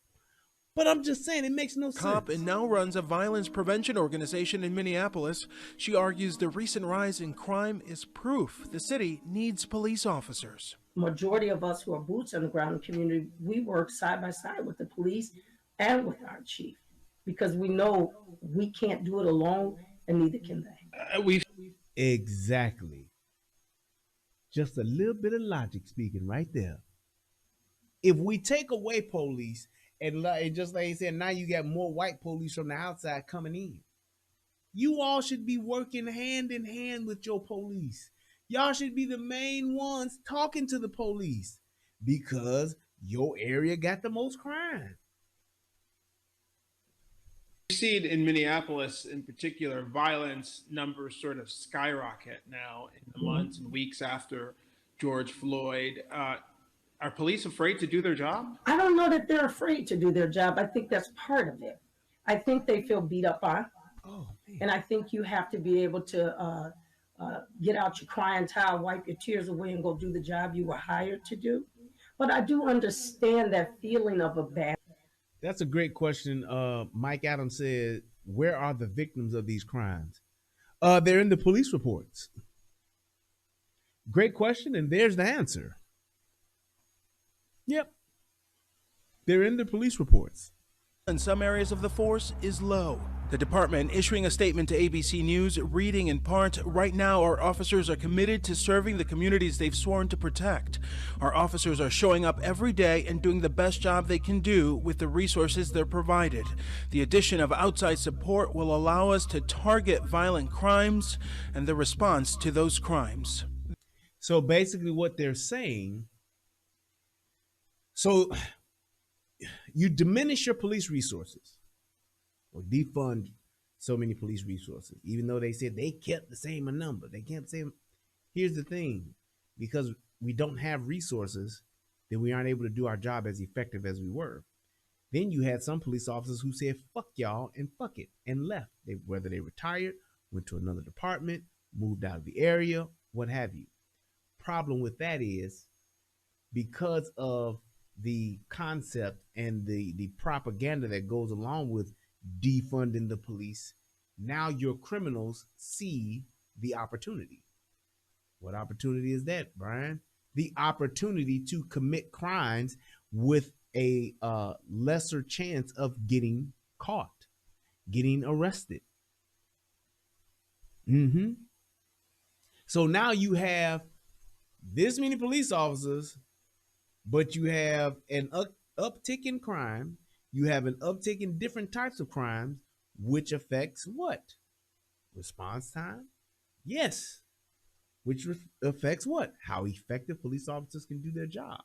But I'm just saying, it makes no sense. Cop and now runs a violence prevention organization in Minneapolis. She argues the recent rise in crime is proof the city needs police officers. Majority of us who are boots on the ground in the community, we work side by side with the police and with our chief because we know we can't do it alone and neither can they. Exactly. Just a little bit of logic speaking right there. If we take away police, and just like he said, now you got more white police from the outside coming in. You all should be working hand in hand with your police. Y'all should be the main ones talking to the police because your area got the most crime. We see it in Minneapolis in particular, violence numbers sort of skyrocket now in the months and weeks after George Floyd. Are police afraid to do their job? I don't know that they're afraid to do their job. I think that's part of it. I think they feel beat up on. And I think you have to be able to get out your crying towel, wipe your tears away, and go do the job you were hired to do. But I do understand that feeling of a bad. That's a great question. Mike Adams said, where are the victims of these crimes? They're in the police reports. Great question, and there's the answer. Yep. They're in the police reports. In some areas of the force is low. The department issuing a statement to ABC News, reading in part, right now our officers are committed to serving the communities they've sworn to protect. Our officers are showing up every day and doing the best job they can do with the resources they're provided. The addition of outside support will allow us to target violent crimes and the response to those crimes. So basically what they're saying, so you diminish your police resources or defund so many police resources, even though they said they kept the same number. They kept saying, here's the thing, because we don't have resources, then we aren't able to do our job as effective as we were. Then you had some police officers who said, fuck y'all and fuck it, and left. Whether they retired, went to another department, moved out of the area, what have you. Problem with that is because of the concept and the propaganda that goes along with defunding the police, now your criminals see the opportunity. What opportunity is that, Brian? The opportunity to commit crimes with a lesser chance of getting caught, getting arrested. So now you have this many police officers, but you have an uptick in crime. You have an uptick in different types of crimes, which affects what? Response time? Yes. Which affects what? How effective police officers can do their job.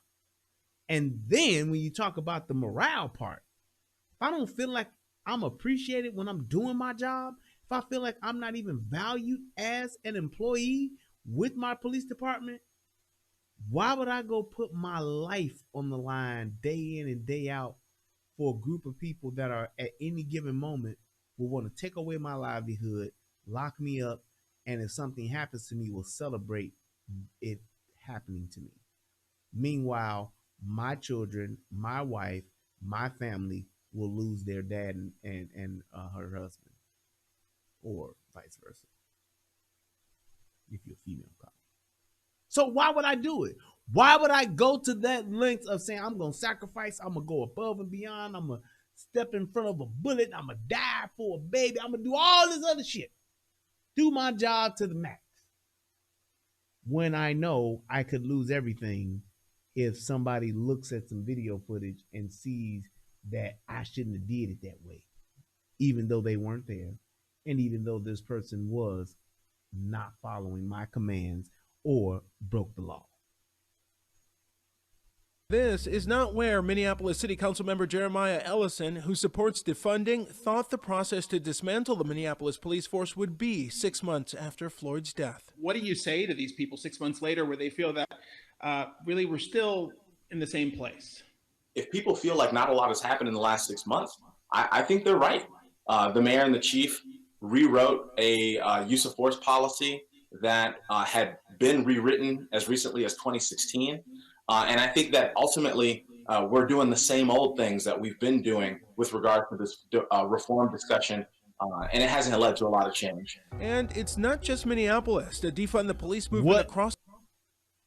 And then when you talk about the morale part, if I don't feel like I'm appreciated when I'm doing my job, if I feel like I'm not even valued as an employee with my police department, why would I go put my life on the line day in and day out for a group of people that are at any given moment will want to take away my livelihood, lock me up, and if something happens to me, will celebrate it happening to me. Meanwhile, my children, my wife, my family will lose their dad and her husband, or vice versa, if you're a female cop. So why would I do it? Why would I go to that length of saying I'm going to sacrifice, I'm going to go above and beyond, I'm going to step in front of a bullet, I'm going to die for a baby, I'm going to do all this other shit, do my job to the max, when I know I could lose everything if somebody looks at some video footage and sees that I shouldn't have did it that way, even though they weren't there, and even though this person was not following my commands or broke the law. This is not where Minneapolis City Council member Jeremiah Ellison, who supports defunding, thought the process to dismantle the Minneapolis police force would be 6 months after Floyd's death. What do you say to these people 6 months later where they feel that really we're still in the same place? If people feel like not a lot has happened in the last 6 months, I think they're right. The mayor and the chief rewrote a use of force policy that had been rewritten as recently as 2016. And I think that ultimately we're doing the same old things that we've been doing with regard to this reform discussion, and it hasn't led to a lot of change. And it's not just Minneapolis. The defund the police movement across.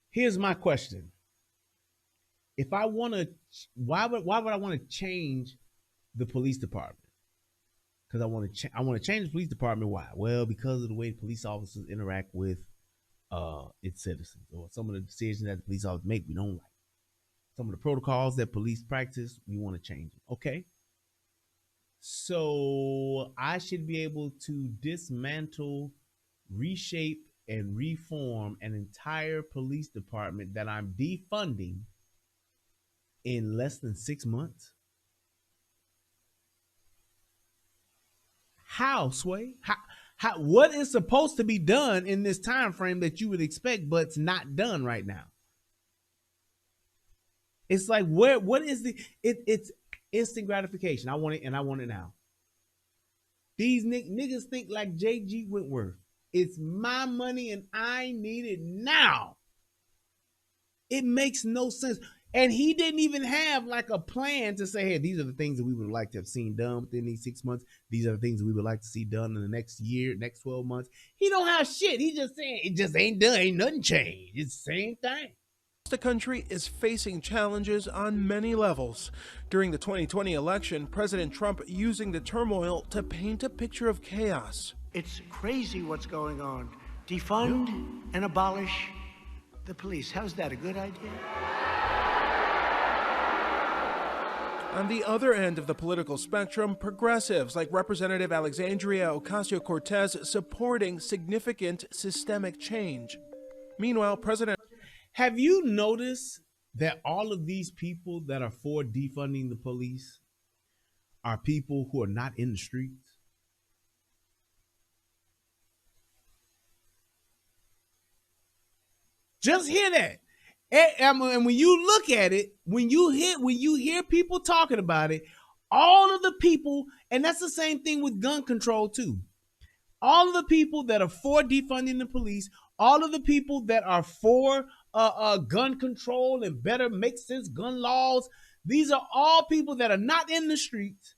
Here's my question. If I want to, why would I want to change the police department? Because I want to change the police department. Why? Well, because of the way police officers interact with its citizens, or some of the decisions that the police officers make we don't like. Some of the protocols that police practice, we want to change them. Okay. So I should be able to dismantle, reshape, and reform an entire police department that I'm defunding in less than 6 months? How, Sway? How, what is supposed to be done in this time frame that you would expect, but it's not done right now? It's like, what is it's instant gratification. I want it, and I want it now. These niggas think like J.G. Wentworth. It's my money and I need it now. It makes no sense. And he didn't even have like a plan to say, hey, these are the things that we would like to have seen done within these 6 months. These are the things that we would like to see done in the next year, next 12 months. He don't have shit. He just saying it just ain't done. Ain't nothing changed. It's the same thing. The country is facing challenges on many levels. During the 2020 election, President Trump using the turmoil to paint a picture of chaos. It's crazy what's going on. Defund and abolish the police. How's that, a good idea? On the other end of the political spectrum, progressives like Representative Alexandria Ocasio-Cortez supporting significant systemic change. Meanwhile, Have you noticed that all of these people that are for defunding the police are people who are not in the streets? Just hear that. And when you look at it, when you hear people talking about it, all of the people, and that's the same thing with gun control too. All of the people that are for defunding the police, all of the people that are for gun control and better make sense gun laws. These are all people that are not in the streets.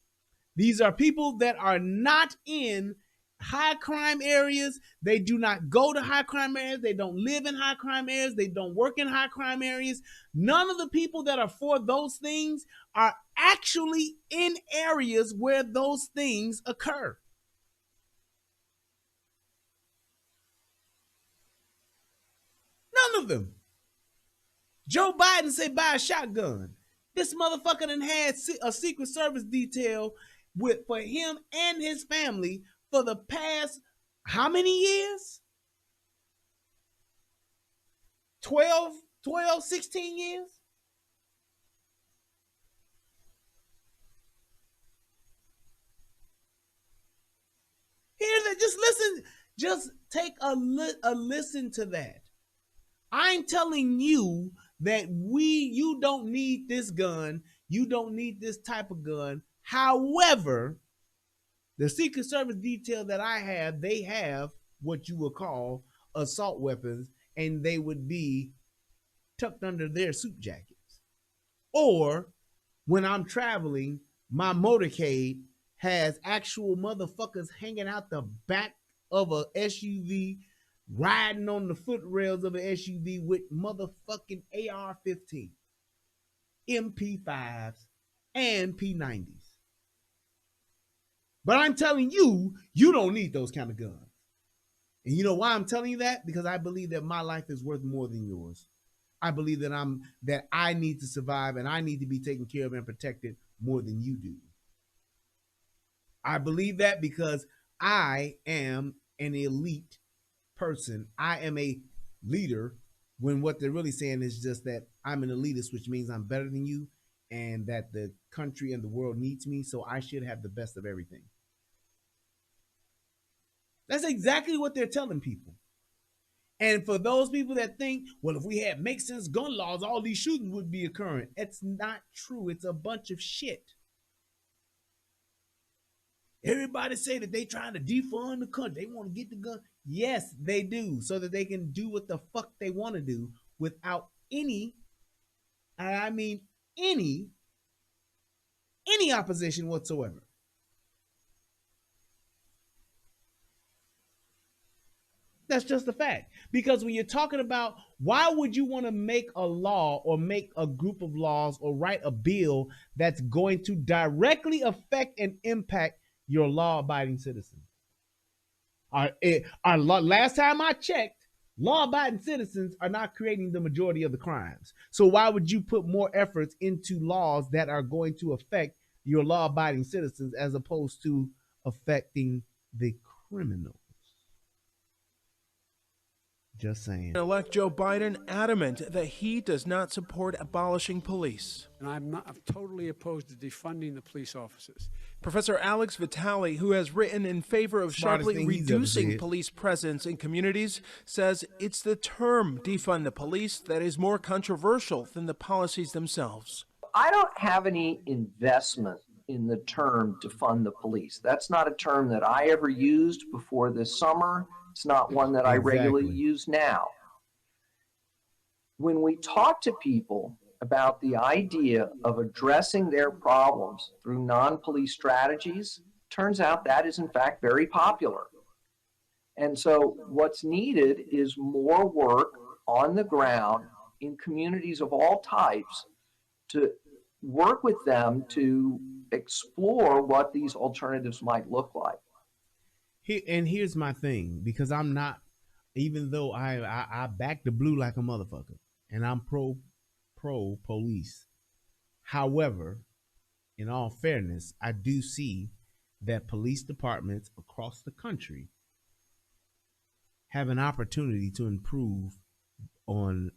These are people that are not in high crime areas. They do not go to high crime areas. They don't live in high crime areas. They don't work in high crime areas. None of the people that are for those things are actually in areas where those things occur. None of them. Joe Biden said buy a shotgun. This motherfucker done had a Secret Service detail for him and his family for the past how many years? 12, 16 years? Hear that? Just listen. Just take a listen to that. I'm telling you that you don't need this gun. You don't need this type of gun. However, the Secret Service detail that I have, they have what you would call assault weapons, and they would be tucked under their suit jackets. Or when I'm traveling, my motorcade has actual motherfuckers hanging out the back of a SUV, riding on the footrails of an SUV with motherfucking AR-15, MP5s, and P90s. But I'm telling you, you don't need those kind of guns. And you know why I'm telling you that? Because I believe that my life is worth more than yours. I believe that I need to survive and I need to be taken care of and protected more than you do. I believe that because I am an elite person. I am a leader, when what they're really saying is just that I'm an elitist, which means I'm better than you and that the country and the world needs me, so I should have the best of everything. That's exactly what they're telling people. And for those people that think, well, if we had make sense gun laws, all these shootings would be occurring. It's not true. It's a bunch of shit. Everybody say that they trying to defund the country. They want to get the gun. Yes, they do, so that they can do what the fuck they want to do without any, and I mean any opposition whatsoever. That's just a fact. Because when you're talking about why would you want to make a law or make a group of laws or write a bill that's going to directly affect and impact your law-abiding citizens? Last time I checked, law-abiding citizens are not creating the majority of the crimes. So why would you put more efforts into laws that are going to affect your law-abiding citizens as opposed to affecting the criminals? Just saying. Elect Joe Biden adamant that he does not support abolishing police. And I'm totally opposed to defunding the police officers. Professor Alex Vitale, who has written in favor of sharply reducing police presence in communities, says it's the term defund the police that is more controversial than the policies themselves. I don't have any investment in the term defund the police. That's not a term that I ever used before this summer. It's not one that I regularly use now. When we talk to people about the idea of addressing their problems through non-police strategies, turns out that is in fact very popular. And so what's needed is more work on the ground in communities of all types to work with them to explore what these alternatives might look like. And here's my thing, because I'm not, even though I back the blue like a motherfucker, and I'm pro police. However, in all fairness, I do see that police departments across the country have an opportunity to improve on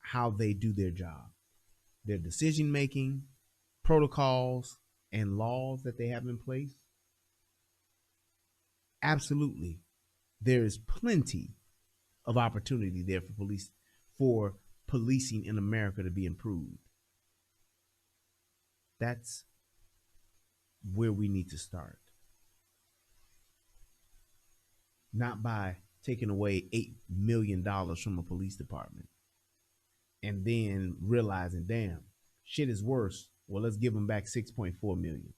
how they do their job, their decision making, protocols, and laws that they have in place. Absolutely, there is plenty of opportunity there for policing in America to be improved. That's where we need to start. Not by taking away $8 million from a police department. and then realizing, damn, shit is worse. Well, let's give them back 6.4 million.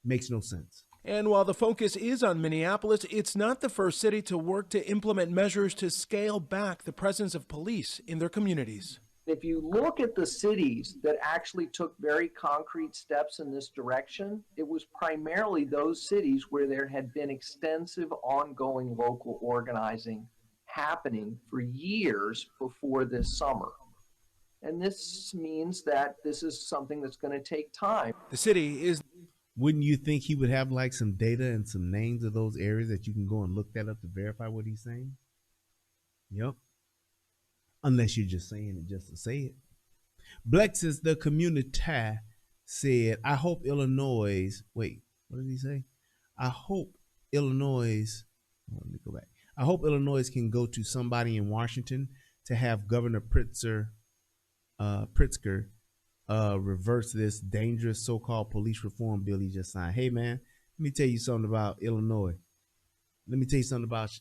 Makes no sense. And while the focus is on Minneapolis, it's not the first city to work to implement measures to scale back the presence of police in their communities. If you look at the cities that actually took very concrete steps in this direction, it was primarily those cities where there had been extensive ongoing local organizing happening for years before this summer. And this means that this is something that's going to take time. The city is... Wouldn't you think he would have like some data and some names of those areas that you can go and look that up to verify what he's saying? Yep. Unless you're just saying it just to say it. Blexus, the community, said, I hope Illinois, wait, what did he say? I hope Illinois, let me go back. I hope Illinois can go to somebody in Washington to have Governor Pritzker reverse this dangerous so-called police reform bill he just signed. Hey, man, let me tell you something about Illinois. Let me tell you something about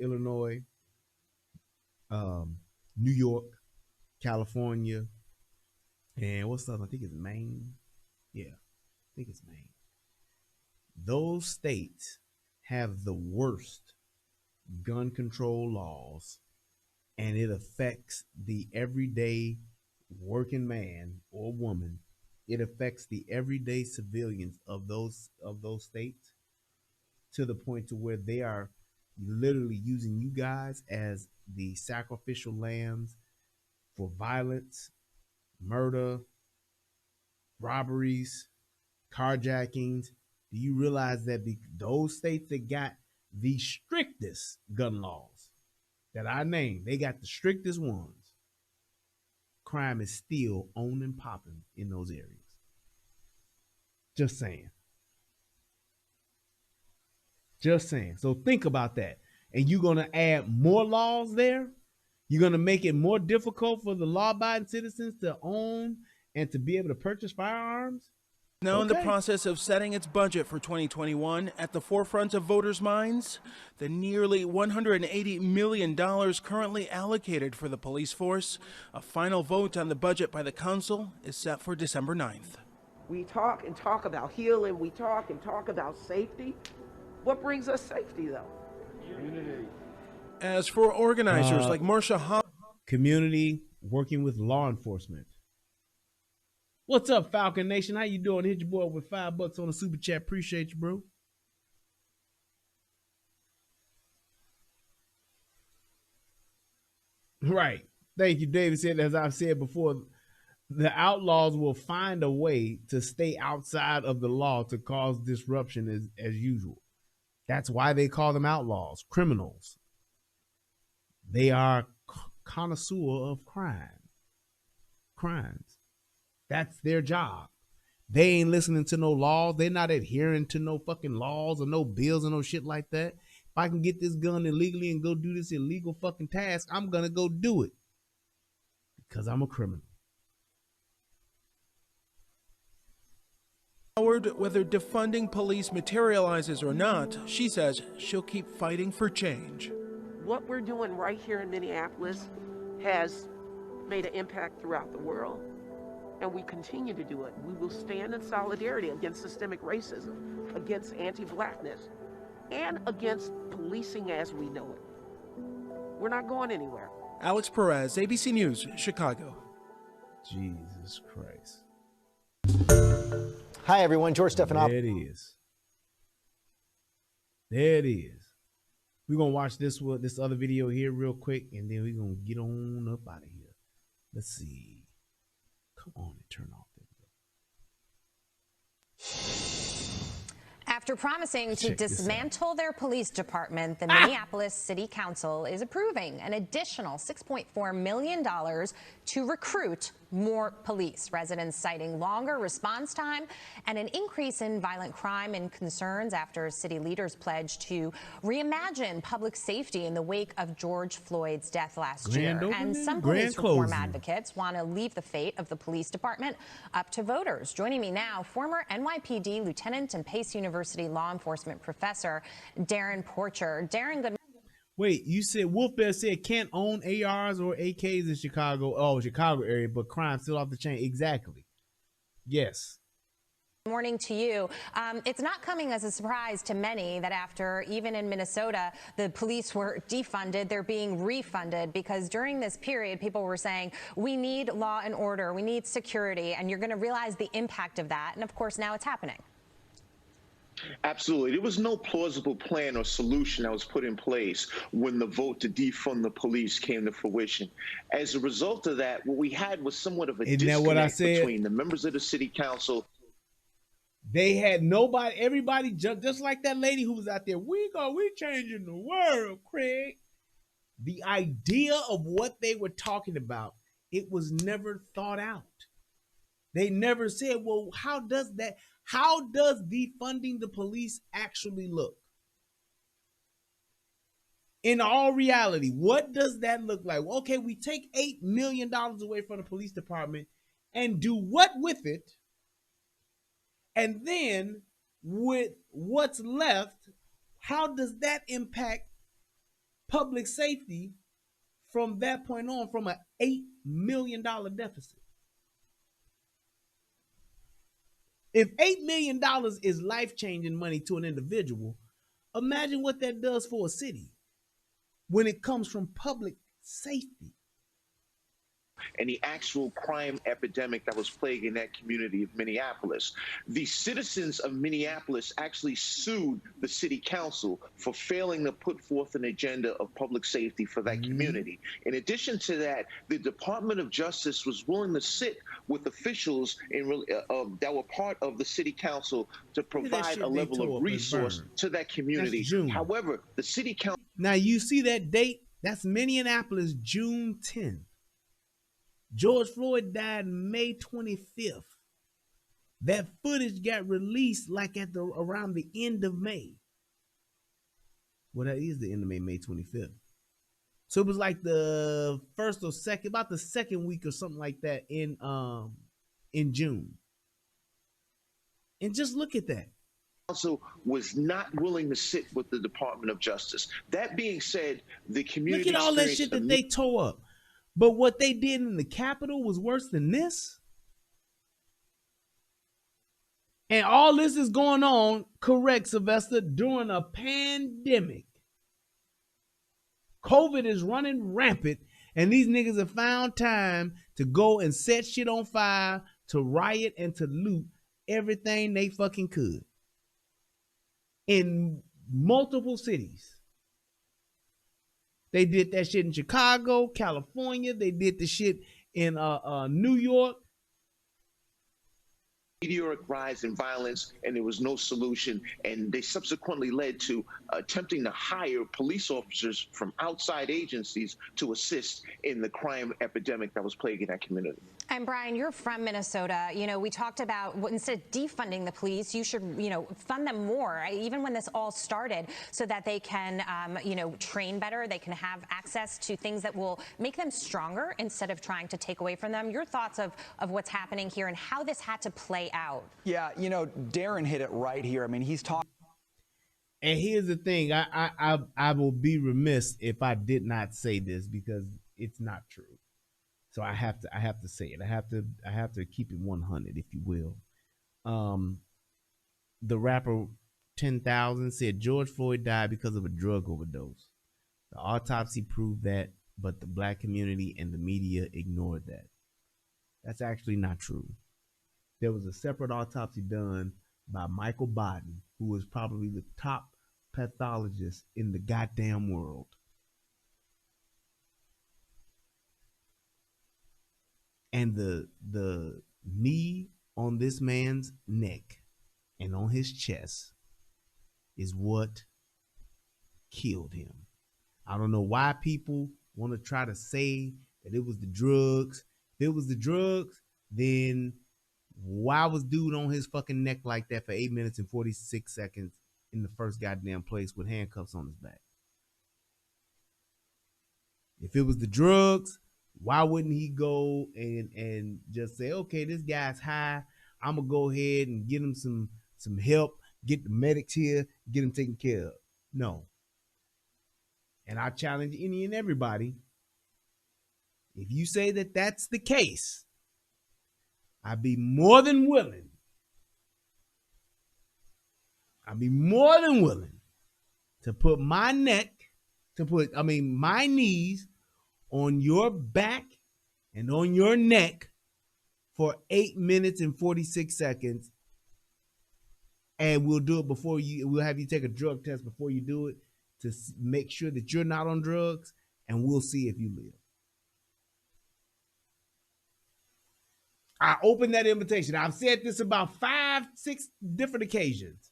Illinois, New York, California, and what's the other? I think it's Maine. Yeah, I think it's Maine. Those states have the worst gun control laws, and it affects the everyday working man or woman. It affects the everyday civilians of those states to the point to where they are literally using you guys as the sacrificial lambs for violence, murder, robberies, carjackings. Do you realize that those states that got the strictest gun laws that I named, they got the strictest ones? Crime is still on and popping in those areas. Just saying. Just saying. So think about that. And you're going to add more laws there? You're going to make it more difficult for the law-abiding citizens to own and to be able to purchase firearms? Now in the process of setting its budget for 2021, at the forefront of voters' minds, the nearly $180 million currently allocated for the police force. A final vote on the budget by the council is set for December 9th. We talk and talk about healing. We talk and talk about safety. What brings us safety, though? Community. As for organizers like Marcia Howard, community working with law enforcement. What's up, Falcon Nation? How you doing? Hit your boy with $5 on the super chat. Appreciate you, bro. Right. Thank you, David said, as I've said before, the outlaws will find a way to stay outside of the law to cause disruption as usual. That's why they call them outlaws, criminals. They are connoisseur of crimes. That's their job. They ain't listening to no laws. They're not adhering to no fucking laws or no bills or no shit like that. If I can get this gun illegally and go do this illegal fucking task, I'm going to go do it because I'm a criminal. Howard, whether defunding police materializes or not, she says she'll keep fighting for change. What we're doing right here in Minneapolis has made an impact throughout the world. And we continue to do it. We will stand in solidarity against systemic racism, against anti-blackness, and against policing as we know it. We're not going anywhere. Alex Perez, ABC News, Chicago. Jesus Christ. Hi, everyone. George Stephanopoulos. There it is. There it is. We're going to watch this other video here real quick, and then we're going to get on up out of here. Let's see. Come on and turn off the video. After promising to dismantle their police department, the Minneapolis City Council is approving an additional $6.4 million to recruit more police. Residents citing longer response time and an increase in violent crime and concerns after city leaders pledged to reimagine public safety in the wake of George Floyd's death last year. And some police reform advocates want to leave the fate of the police department up to voters. Joining me now, former NYPD lieutenant and Pace University law enforcement professor Darren Porcher. Darren, good morning. Wait, you said Wolf Bear said can't own ARs or AKs in Chicago. Oh, Chicago area, but crime still off the chain. Exactly. Yes. Morning to you. It's not coming as a surprise to many that after, even in Minnesota, the police were defunded, they're being refunded because during this period, people were saying, we need law and order, we need security, and you're going to realize the impact of that. And of course, now it's happening. Absolutely. There was no plausible plan or solution that was put in place when the vote to defund the police came to fruition. As a result of that, what we had was somewhat of a disconnect between the members of the city council. They had nobody, everybody just like that lady who was out there. We changing the world, Craig. The idea of what they were talking about, it was never thought out. They never said, well, how does defunding the police actually look? In all reality, what does that look like? Well, okay, we take $8 million away from the police department and do what with it? And then with what's left, how does that impact public safety from that point on, from an $8 million deficit? If $8 million is life-changing money to an individual, imagine what that does for a city when it comes from public safety. And the actual crime epidemic that was plaguing that community of Minneapolis. The citizens of Minneapolis actually sued the city council for failing to put forth an agenda of public safety for that community. In addition to that, the Department of Justice was willing to sit with officials that were part of the city council to provide a level of resource to that community. However, the city council... Now you see that date? That's Minneapolis, June 10th. George Floyd died May 25th. That footage got released like at around the end of May. Well, that is the end of May, May 25th. So it was like the first or second, about the second week or something like that in June. And just look at that. Council was not willing to sit with the Department of Justice. That being said, the community... Look at all that shit that they tore up. But what they did in the Capitol was worse than this. And all this is going on, correct, Sylvester, during a pandemic. COVID is running rampant, and these niggas have found time to go and set shit on fire, to riot, and to loot everything they fucking could. In multiple cities. They did that shit in Chicago, California. They did the shit in New York. Meteoric rise in violence, and there was no solution. And they subsequently led to attempting to hire police officers from outside agencies to assist in the crime epidemic that was plaguing that community. And Brian, you're from Minnesota. You know, we talked about instead of defunding the police, you should, fund them more, even when this all started, so that they can, train better. They can have access to things that will make them stronger instead of trying to take away from them. Your thoughts of what's happening here and how this had to play out. Yeah, Darren hit it right here. I mean, he's talking. And here's the thing, I will be remiss if I did not say this because it's not true. So I have to say it. I have to keep it 100, if you will. The rapper 10,000 said George Floyd died because of a drug overdose. The autopsy proved that, but the black community and the media ignored that. That's actually not true. There was a separate autopsy done by Michael Baden, who was probably the top pathologist in the goddamn world. And the knee on this man's neck and on his chest is what killed him. I don't know why people want to try to say that it was the drugs. If it was the drugs, then why was dude on his fucking neck like that for 8 minutes and 46 seconds in the first goddamn place with handcuffs on his back? If it was the drugs, why wouldn't he go and just say, okay, this guy's high. I'm going to go ahead and get him some help, get the medics here, get him taken care of. No. And I challenge any and everybody, if you say that that's the case, I'd be more than willing. To put my knees on your back and on your neck for 8 minutes and 46 seconds. And we'll do it we'll have you take a drug test before you do it to make sure that you're not on drugs, and we'll see if you live. I opened that invitation. I've said this about 5, 6 different occasions.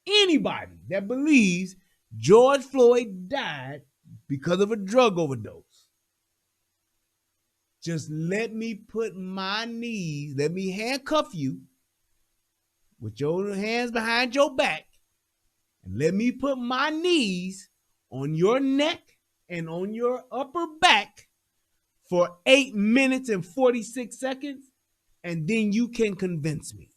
Anybody that believes George Floyd died because of a drug overdose, just let me handcuff you with your hands behind your back, and let me put my knees on your neck and on your upper back for 8 minutes and 46 seconds, and then you can convince me.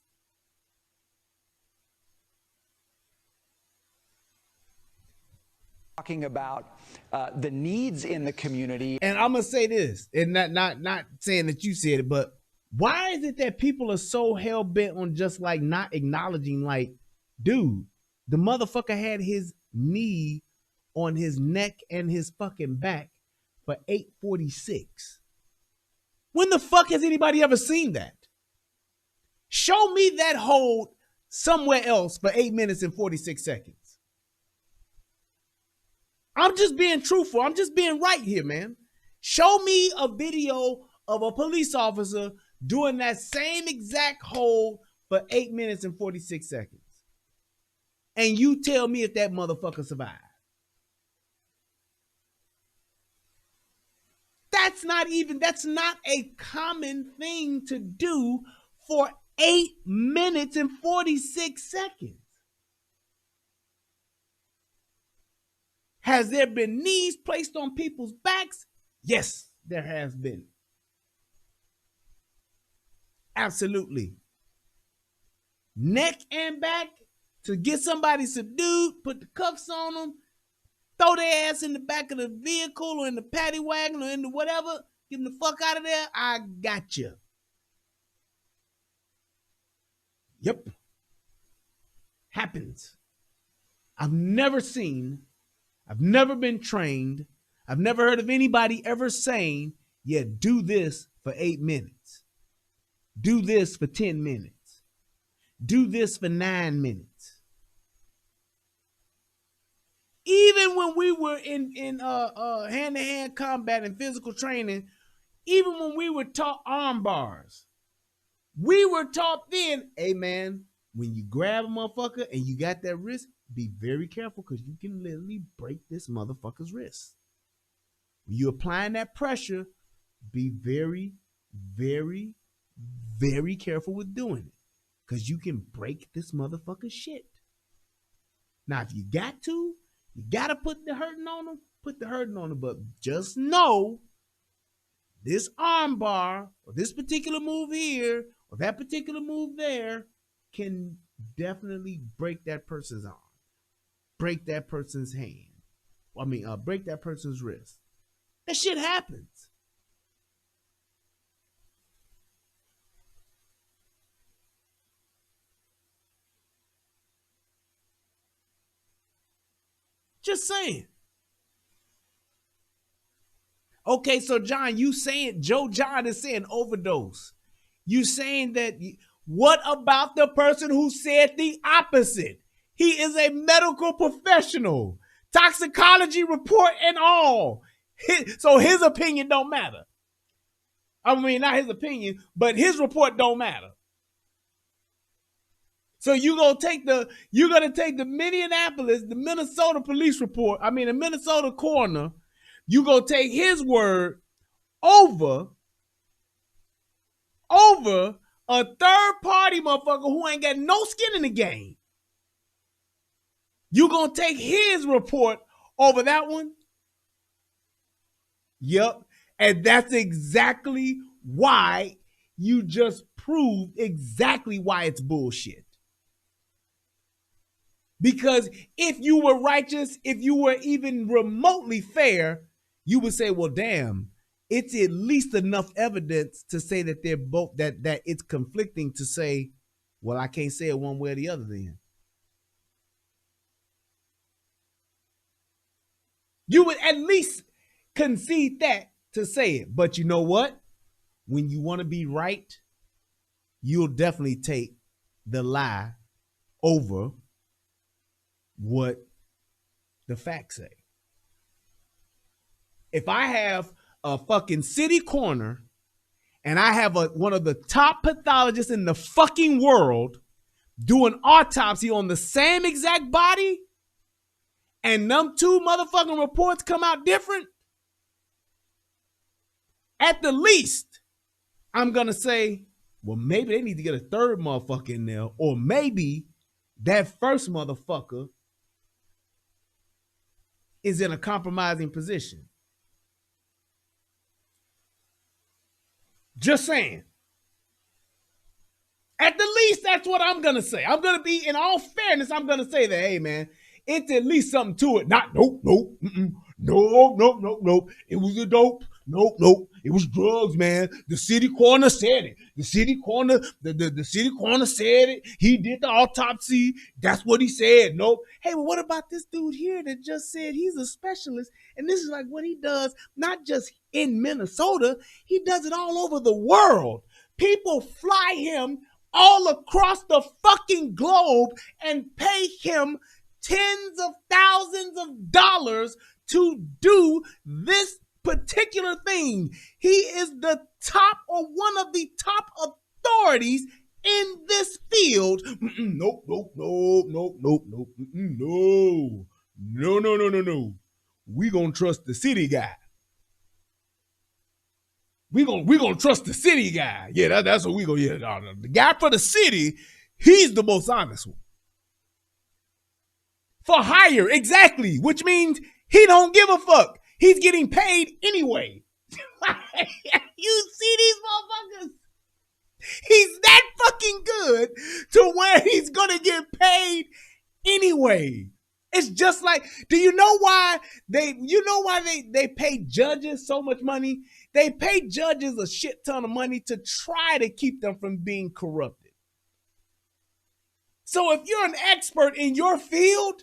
Talking about the needs in the community. And I'm gonna say this, and not saying that you said it, but why is it that people are so hell bent on just like not acknowledging, like, dude, the motherfucker had his knee on his neck and his fucking back for 8:46. When the fuck has anybody ever seen that? Show me that hold somewhere else for 8 minutes and 46 seconds. I'm just being truthful. I'm just being right here, man. Show me a video of a police officer doing that same exact hold for 8 minutes and 46 seconds. And you tell me if that motherfucker survived. That's not a common thing to do for 8 minutes and 46 seconds. Has there been knees placed on people's backs? Yes, there has been. Absolutely. Neck and back to get somebody subdued, put the cuffs on them, throw their ass in the back of the vehicle or in the paddy wagon or in the whatever, get them the fuck out of there. I got you. Yep. Happens. I've never been trained. I've never heard of anybody ever saying, yeah, do this for 8 minutes. Do this for 10 minutes. Do this for 9 minutes. Even when we were in hand-to-hand combat and physical training, even when we were taught arm bars, we were taught then, hey man, when you grab a motherfucker and you got that wrist, be very careful because you can literally break this motherfucker's wrist. When you're applying that pressure, be very, very, very careful with doing it because you can break this motherfucker's shit. Now, if you got to put the hurting on them, put the hurting on them. But just know this arm bar or this particular move here or that particular move there can definitely break that person's arm. Break that person's hand. Break that person's wrist. That shit happens. Just saying. Okay, so John, Joe John is saying overdose. You saying that, what about the person who said the opposite? He is a medical professional, toxicology report and all. So his opinion don't matter. I mean, not his opinion, but his report don't matter. So you're gonna take the Minneapolis, the Minnesota police report, the Minnesota coroner, you gonna take his word over a third party motherfucker who ain't got no skin in the game. You gonna take his report over that one? Yep. And that's exactly why you just proved exactly why it's bullshit. Because if you were righteous, if you were even remotely fair, you would say, well, damn, it's at least enough evidence to say that they're both, that it's conflicting to say, well, I can't say it one way or the other then. You would at least concede that to say it. But you know what? When you want to be right, you'll definitely take the lie over what the facts say. If I have a fucking city coroner and I have one of the top pathologists in the fucking world doing autopsy on the same exact body, and them two motherfucking reports come out different, at the least, I'm going to say, well, maybe they need to get a third motherfucker in there, or maybe that first motherfucker is in a compromising position. Just saying. At the least, that's what I'm going to say. I'm going to be, in all fairness, I'm going to say that, hey, man, it's at least something to it. Not, nope. It was a dope. Nope. It was drugs, man. The city coroner said it. The city coroner said it. He did the autopsy. That's what he said. Nope. Hey, well, what about this dude here that just said he's a specialist? And this is like what he does, not just in Minnesota. He does it all over the world. People fly him all across the fucking globe and pay him tens of thousands of dollars to do this particular thing. He is the top, or one of the top authorities in this field. Nope. No. We gonna trust the city guy. We gonna trust the city guy. Yeah, that's what we gonna. Yeah, the guy for the city, he's the most honest one. For hire, exactly, which means he don't give a fuck. He's getting paid anyway. You see these motherfuckers? He's that fucking good to where he's gonna get paid anyway. It's just like, do you know why they pay judges so much money? They pay judges a shit ton of money to try to keep them from being corrupted. So if you're an expert in your field,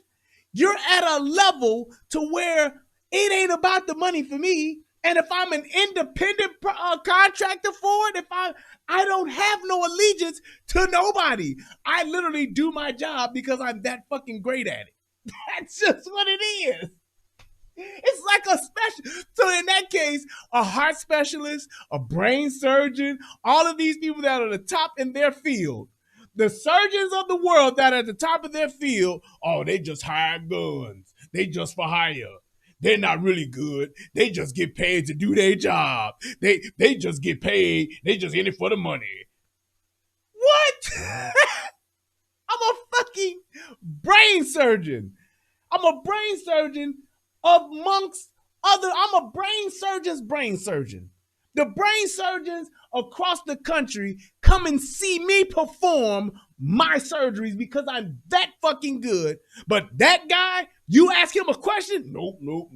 you're at a level to where it ain't about the money for me. And if I'm an independent contractor for it, if I don't have no allegiance to nobody. I literally do my job because I'm that fucking great at it. That's just what it is. It's like a special. So in that case, a heart specialist, a brain surgeon, all of these people that are the top in their field, the surgeons of the world that are at the top of their field, oh, they just hire guns. They just for hire. They're not really good. They just get paid to do their job. They just get paid. They just in it for the money. What? I'm a fucking brain surgeon. I'm a brain surgeon amongst other. I'm a brain surgeon's brain surgeon. The brain surgeons across the country come and see me perform my surgeries because I'm that fucking good. But that guy, you ask him a question? Nope. No.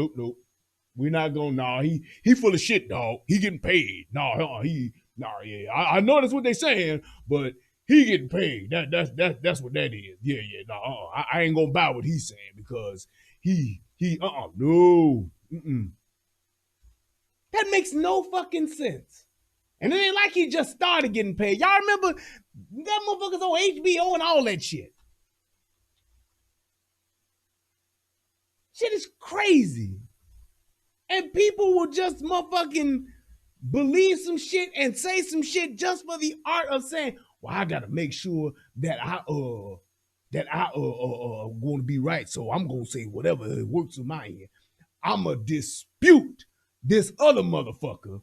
Nope. We're not gonna. Nah, he full of shit, dog. He getting paid. Yeah. I know that's what they saying, but he getting paid. That's what that is. Yeah. No, I ain't gonna buy what he's saying because no. That makes no fucking sense. And it ain't like he just started getting paid. Y'all remember that motherfuckers on HBO and all that shit. Shit is crazy. And people will just motherfucking believe some shit and say some shit just for the art of saying, well, I gotta make sure that I going to be right. So I'm gonna say whatever works in my end. I'ma dispute this other motherfucker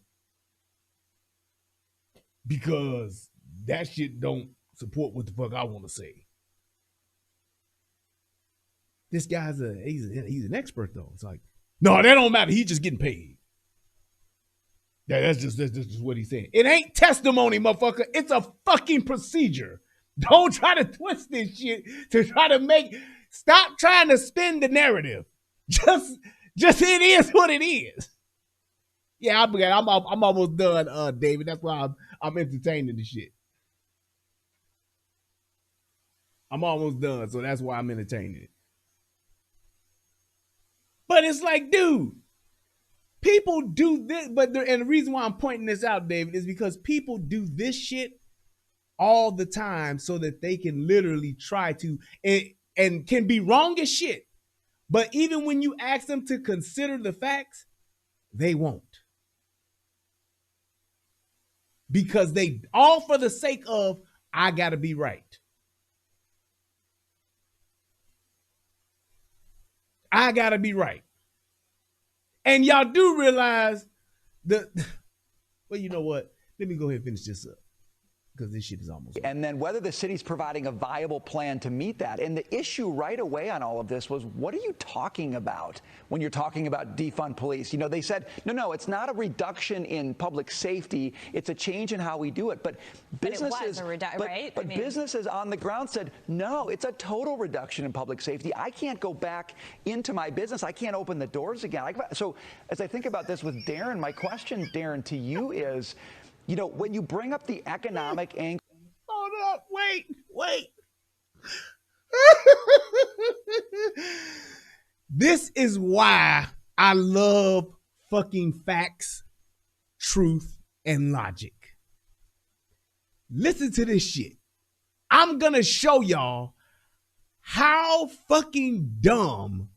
because that shit don't support what the fuck I want to say. This guy's he's an expert though. It's like, no, that don't matter. He's just getting paid. Yeah, that's just what he said. It ain't testimony, motherfucker. It's a fucking procedure. Don't try to twist this shit to try to stop trying to spin the narrative. Just it is what it is. Yeah, I'm almost done, David. That's why I'm entertaining the shit. I'm almost done, so that's why I'm entertaining it. But it's like, dude, people do this, and the reason why I'm pointing this out, David, is because people do this shit all the time so that they can literally try to, and can be wrong as shit. But even when you ask them to consider the facts, they won't. Because they, all for the sake of, I gotta be right. I gotta be right. And y'all do realize that, well, you know what? Let me go ahead and finish this up, because this shit is almost over. And then whether the city's providing a viable plan to meet that. And the issue right away on all of this was, what are you talking about when you're talking about defund police? You know, they said, no, it's not a reduction in public safety. It's a change in how we do it. But businesses, right? But businesses on the ground said, no, it's a total reduction in public safety. I can't go back into my business. I can't open the doors again. So as I think about this with Darren, my question, Darren, to you is, you know, when you bring up the economic angle. Hold up, wait. This is why I love fucking facts, truth, and logic. Listen to this shit. I'm gonna show y'all how fucking dumb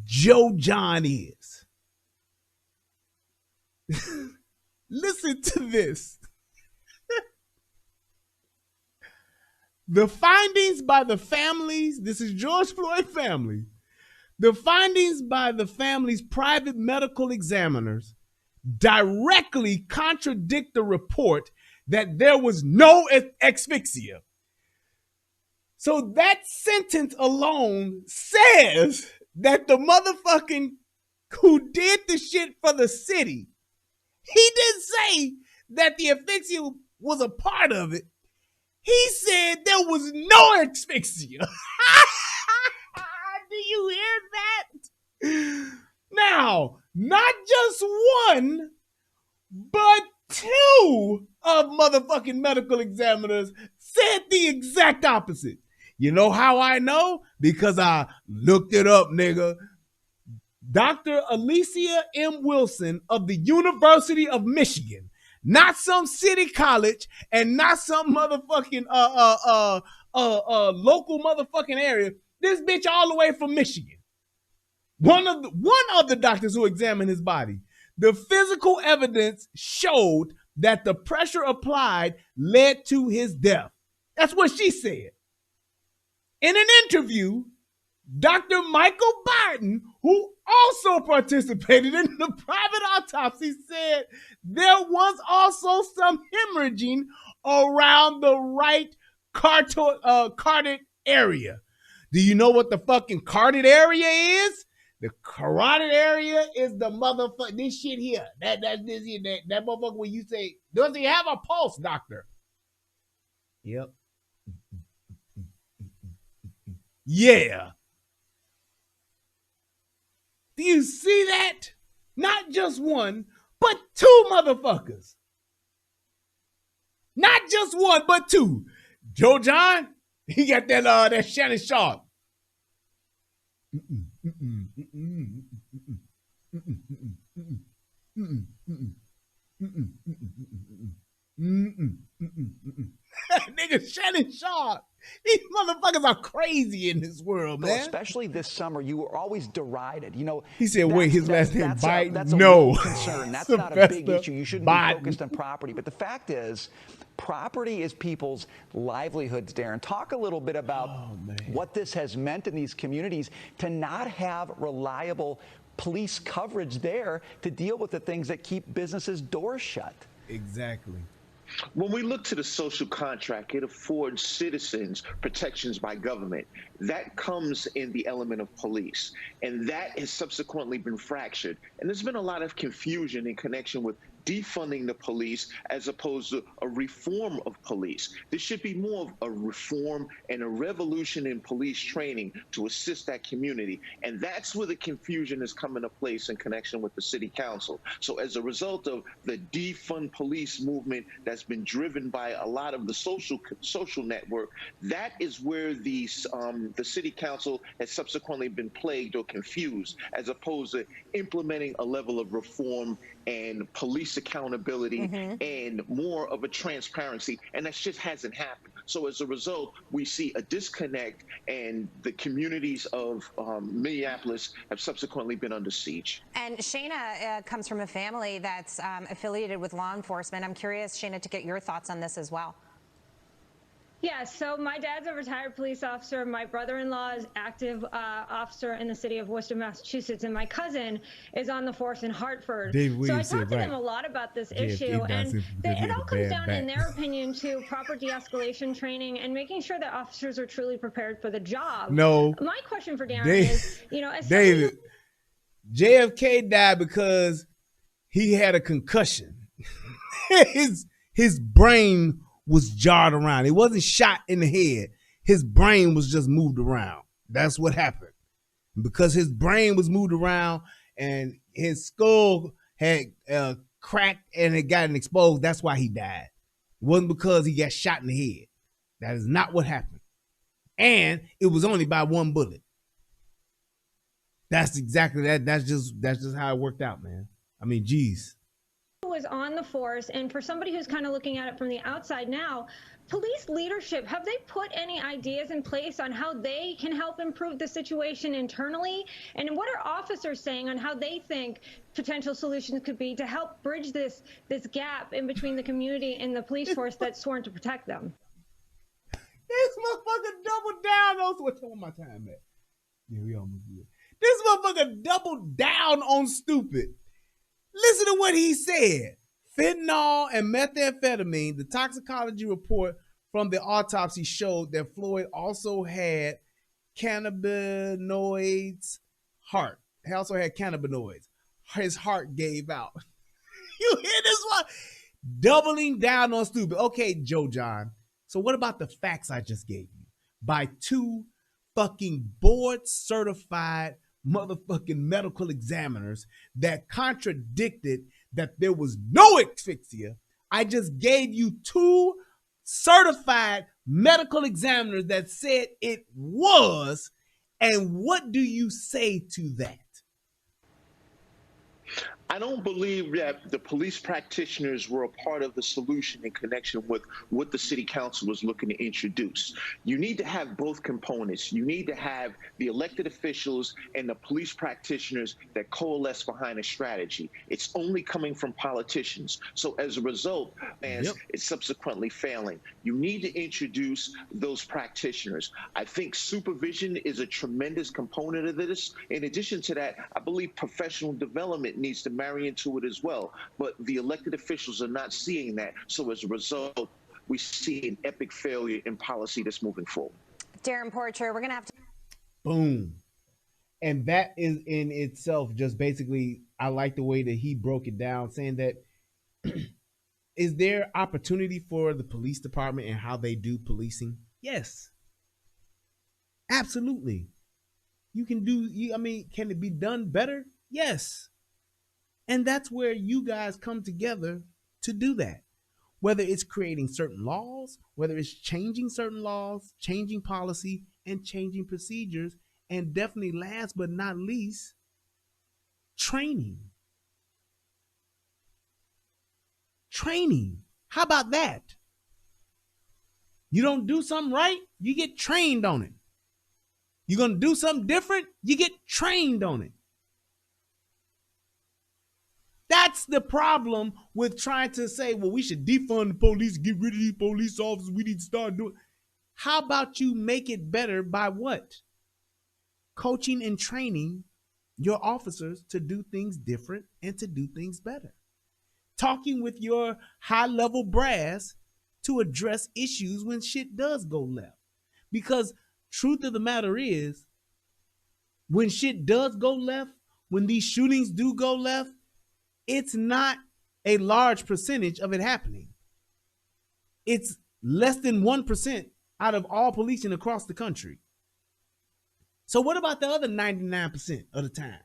Joe John is. Listen to this. The findings by the families, this is George Floyd family. The findings by the family's private medical examiners directly contradict the report that there was no asphyxia. So that sentence alone says that the motherfucking who did the shit for the city, he didn't say that the asphyxia was a part of it. He said there was no asphyxia. Do you hear that? Now, not just one, but two of motherfucking medical examiners said the exact opposite. You know how I know? Because I looked it up, nigga. Dr. Alicia M. Wilson of the University of Michigan, not some city college and not some motherfucking local motherfucking area. This bitch all the way from Michigan. One of the doctors who examined his body. The physical evidence showed that the pressure applied led to his death. That's what she said. In an interview, Dr. Michael Biden, who also participated in the private autopsy, said there was also some hemorrhaging around the right carotid area. Do you know what the fucking carotid area is? The carotid area is the motherfucker, this shit here. That motherfucker when you say, does he have a pulse, doctor? Yep. Yeah. Do you see that? Not just one, but two motherfuckers. Not just one, but two. Joe John, he got that Shannon Sharp. Nigga, Shannon Sharp. These motherfuckers are crazy in this world, man. Well, especially this summer, you were always derided. You know, he said, "Wait, his last name Biden." That's a no concern. That's not a big issue. You shouldn't be focused on property. But the fact is, property is people's livelihoods. Darren, talk a little bit about what this has meant in these communities to not have reliable police coverage there to deal with the things that keep businesses' doors shut. Exactly. When we look to the social contract, it affords citizens protections by government. That comes in the element of police, and that has subsequently been fractured. And there's been a lot of confusion in connection with defunding the police as opposed to a reform of police. This should be more of a reform and a revolution in police training to assist that community. And that's where the confusion is coming to place in connection with the city council. So as a result of the defund police movement that's been driven by a lot of the social network, that is where the city council has subsequently been plagued or confused, as opposed to implementing a level of reform and police accountability and more of a transparency, and that just hasn't happened. So as a result, we see a disconnect, and the communities of Minneapolis have subsequently been under siege. And Shayna comes from a family that's affiliated with law enforcement. I'm curious, Shayna, to get your thoughts on this as well. Yeah, so my dad's a retired police officer. My brother-in-law is active officer in the city of Worcester, Massachusetts, and my cousin is on the force in Hartford. So I talked to them a lot about this issue, and it all comes down, in their opinion, to proper de-escalation training and making sure that officers are truly prepared for the job. No. My question for Darren is, you know, as David, JFK died because he had a concussion. his brain was jarred around. He wasn't shot in the head. His brain was just moved around. That's what happened. And because his brain was moved around and his skull had cracked and it gotten exposed, that's why he died. It wasn't because he got shot in the head. That is not what happened. And it was only by one bullet. That's exactly that. That's just how it worked out, man. I mean, geez. was on the force, and for somebody who's kind of looking at it from the outside now, police leadership, have they put any ideas in place on how they can help improve the situation internally? And what are officers saying on how they think potential solutions could be to help bridge this gap in between the community and the police force that's sworn to protect them? This motherfucker doubled down on what's on my time at? Yeah, we almost did. This motherfucker doubled down on stupid. Listen to what he said. Fentanyl and methamphetamine, the toxicology report from the autopsy showed that Floyd also had cannabinoids heart. He also had cannabinoids. His heart gave out. You hear this one? Doubling down on stupid. Okay, Joe John. So what about the facts I just gave you? By two fucking board certified motherfucking medical examiners that contradicted that there was no asphyxia. I just gave you two certified medical examiners that said it was. And what do you say to that? I don't believe that the police practitioners were a part of the solution in connection with what the city council was looking to introduce. You need to have both components. You need to have the elected officials and the police practitioners that coalesce behind a strategy. It's only coming from politicians. So as a result, it's subsequently failing. You need to introduce those practitioners. I think supervision is a tremendous component of this. In addition to that, I believe professional development needs to marry into it as well. But the elected officials are not seeing that. So as a result, we see an epic failure in policy that's moving forward. Darren Porcher, we're going to have to... Boom. And that is in itself just basically, I like the way that he broke it down, saying that is there opportunity for the police department and how they do policing? Yes. Absolutely. You can do, I mean, can it be done better? Yes. And that's where you guys come together to do that. Whether it's creating certain laws, whether it's changing certain laws, changing policy, and changing procedures, and definitely last but not least, training. Training. How about that? You don't do something right, you get trained on it. You're going to do something different, you get trained on it. That's the problem with trying to say, well, we should defund the police, get rid of these police officers, we need to start doing. How about you make it better by what? Coaching and training your officers to do things different and to do things better. Talking with your high-level brass to address issues when shit does go left. Because truth of the matter is, when shit does go left, when these shootings do go left, it's not a large percentage of it happening. It's less than 1% out of all policing across the country. So what about the other 99% of the time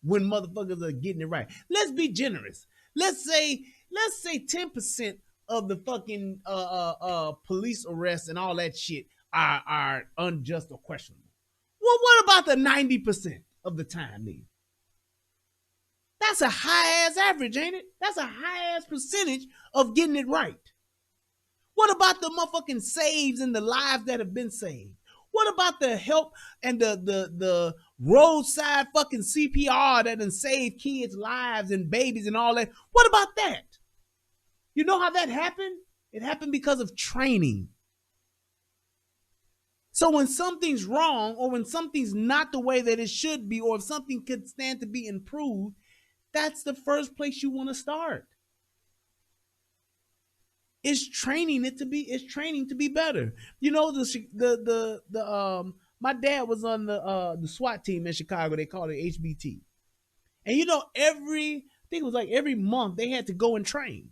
when motherfuckers are getting it right? Let's be generous. Let's say 10% of the fucking police arrests and all that shit are unjust or questionable. Well, what about the 90% of the time then? That's a high ass average, ain't it? That's a high ass percentage of getting it right. What about the motherfucking saves and the lives that have been saved? What about the help and the roadside fucking CPR that done saved kids' lives and babies and all that? What about that? You know how that happened? It happened because of training. So when something's wrong or when something's not the way that it should be, or if something could stand to be improved, that's the first place you want to start. It's training to be better. You know, my dad was on the SWAT team in Chicago. They called it HBT. And you know, I think it was like every month they had to go and train.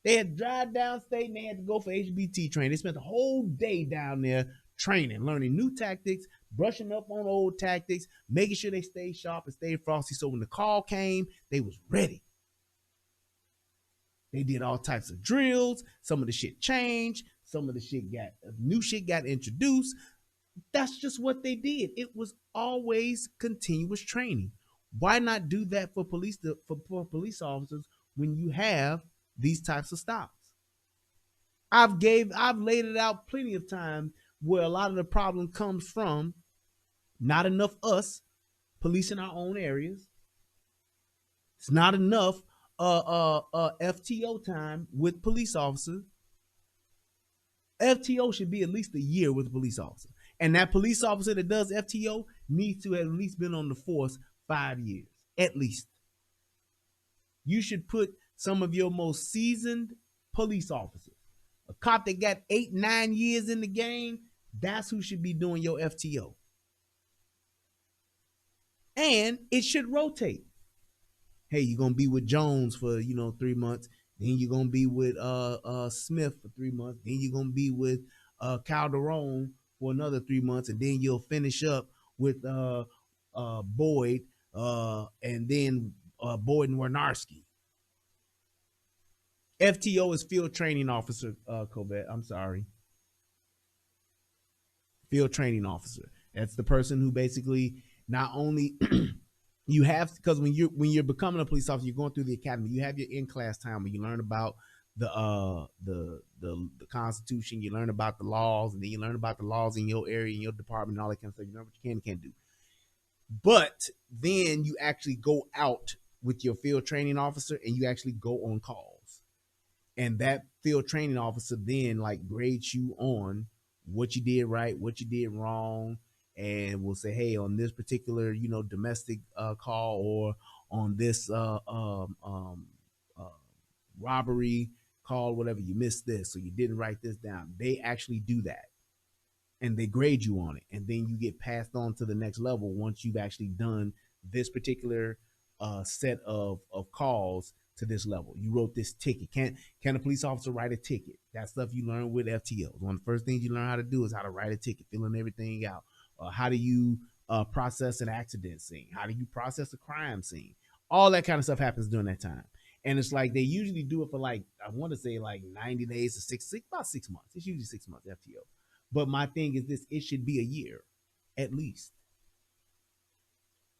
They had to drive downstate and they had to go for HBT training. They spent the whole day down there training, learning new tactics, brushing up on old tactics, making sure they stayed sharp and stayed frosty. So when the call came, they was ready. They did all types of drills. Some of the shit changed. Some of the new shit got introduced. That's just what they did. It was always continuous training. Why not do that for police officers when you have these types of stops? I've laid it out plenty of times where a lot of the problem comes from not enough us policing our own areas. It's not enough FTO time with police officers. FTO should be at least a year with a police officer. And that police officer that does FTO needs to have at least been on the force 5 years, at least. You should put some of your most seasoned police officers, a cop that got 8-9 years in the game, that's who should be doing your FTO. And it should rotate. Hey, you're gonna be with Jones for 3 months, then you're gonna be with Smith for 3 months, then you're gonna be with Calderon for another 3 months, and then you'll finish up with Boyd, and then Boyd and Warnarski. FTO is field training officer, Covet. I'm sorry. Field training officer. That's the person who basically not only you have, because when you're becoming a police officer, you're going through the academy. You have your in-class time where you learn about the Constitution, you learn about the laws, and then you learn about the laws in your area, in your department, and all that kind of stuff. You learn what you can and can't do. But then you actually go out with your field training officer and you actually go on calls. And that field training officer then grades you on what you did right, what you did wrong, and will say, hey, on this particular, domestic call, or on this robbery call, whatever, you missed this, so you didn't write this down. They actually do that. And they grade you on it. And then you get passed on to the next level once you've actually done this particular set of calls to this level. You wrote this ticket. Can a police officer write a ticket? That stuff you learn with FTOs. One of the first things you learn how to do is how to write a ticket, filling everything out. How do you process an accident scene? How do you process a crime scene? All that kind of stuff happens during that time. And it's they usually do it for I want to say 90 days to about 6 months. It's usually 6 months FTO. But my thing is this, it should be a year, at least.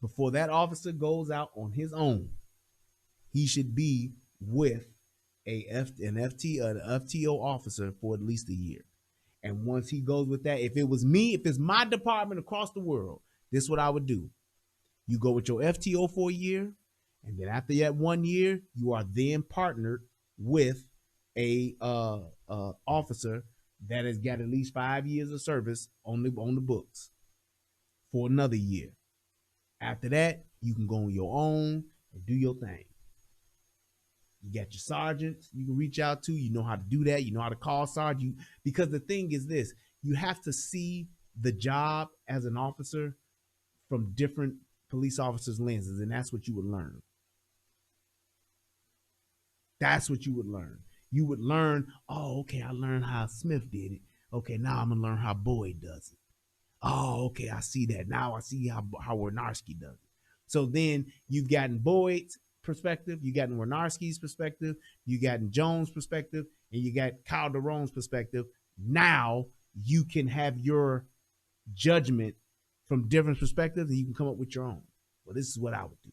Before that officer goes out on his own, he should be with an FTO officer for at least a year. And once he goes with that, if it was me, if it's my department across the world, this is what I would do. You go with your FTO for a year, and then after that 1 year, you are then partnered with a officer that has got at least 5 years of service on the books for another year. After that, you can go on your own and do your thing. You got your sergeants you can reach out to. You know how to do that. You know how to call sergeant. Because the thing is this, you have to see the job as an officer from different police officers' lenses, and that's what you would learn. That's what you would learn. You would learn, oh, okay, I learned how Smith did it. Okay, now I'm gonna learn how Boyd does it. Oh, okay, I see that. Now I see how Warnarski does it. So then you've gotten Boyd's perspective, you gotten Warnarski's perspective, you gotten Jones' perspective, and you got Calderon's perspective. Now you can have your judgment from different perspectives, and you can come up with your own. Well, this is what I would do.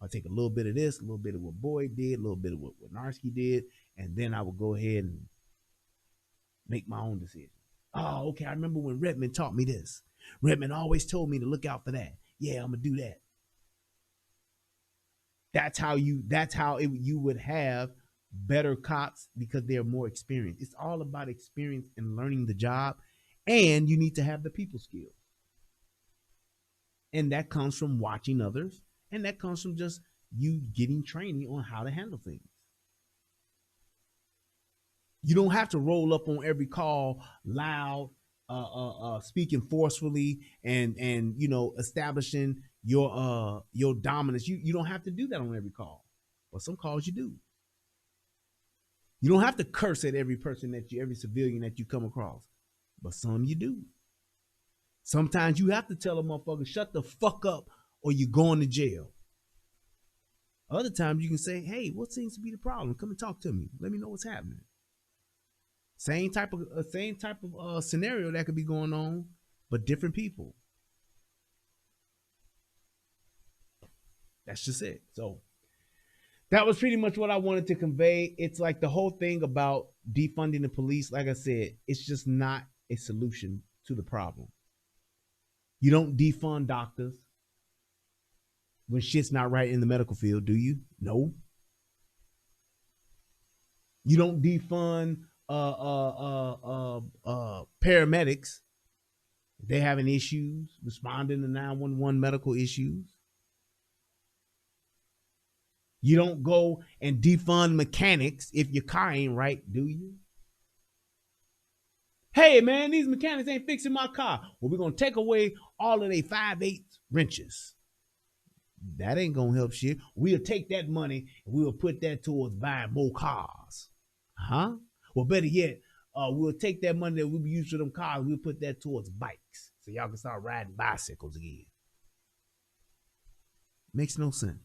I'll take a little bit of this, a little bit of what Boyd did, a little bit of what Warnarski did, and then I will go ahead and make my own decision. Oh, okay, I remember when Redmond taught me this. Redmond always told me to look out for that. Yeah, I'm gonna do that. That's how you would have better cops, because they're more experienced. It's all about experience and learning the job, and you need to have the people skills. And that comes from watching others, and that comes from just you getting training on how to handle things. You don't have to roll up on every call loud, speaking forcefully, and establishing your dominance. You don't have to do that on every call, but some calls you do. You don't have to curse at every civilian that you come across, but some you do. Sometimes you have to tell a motherfucker, shut the fuck up, or you're going to jail. Other times you can say, hey, what seems to be the problem? Come and talk to me. Let me know what's happening. Same type of scenario that could be going on, but different people. That's just it. So that was pretty much what I wanted to convey. It's like the whole thing about defunding the police. Like I said, it's just not a solution to the problem. You don't defund doctors when shit's not right in the medical field, do you? No. You don't defund paramedics. They having issues responding to 911 medical issues. You don't go and defund mechanics if your car ain't right, do you? Hey man, these mechanics ain't fixing my car. Well, we're gonna take away all of their 5/8 wrenches. That ain't gonna help shit. We'll take that money and we'll put that towards buying more cars. Huh? Well, better yet, we'll take that money that we'll use for them cars, we'll put that towards bikes, so y'all can start riding bicycles again. Makes no sense.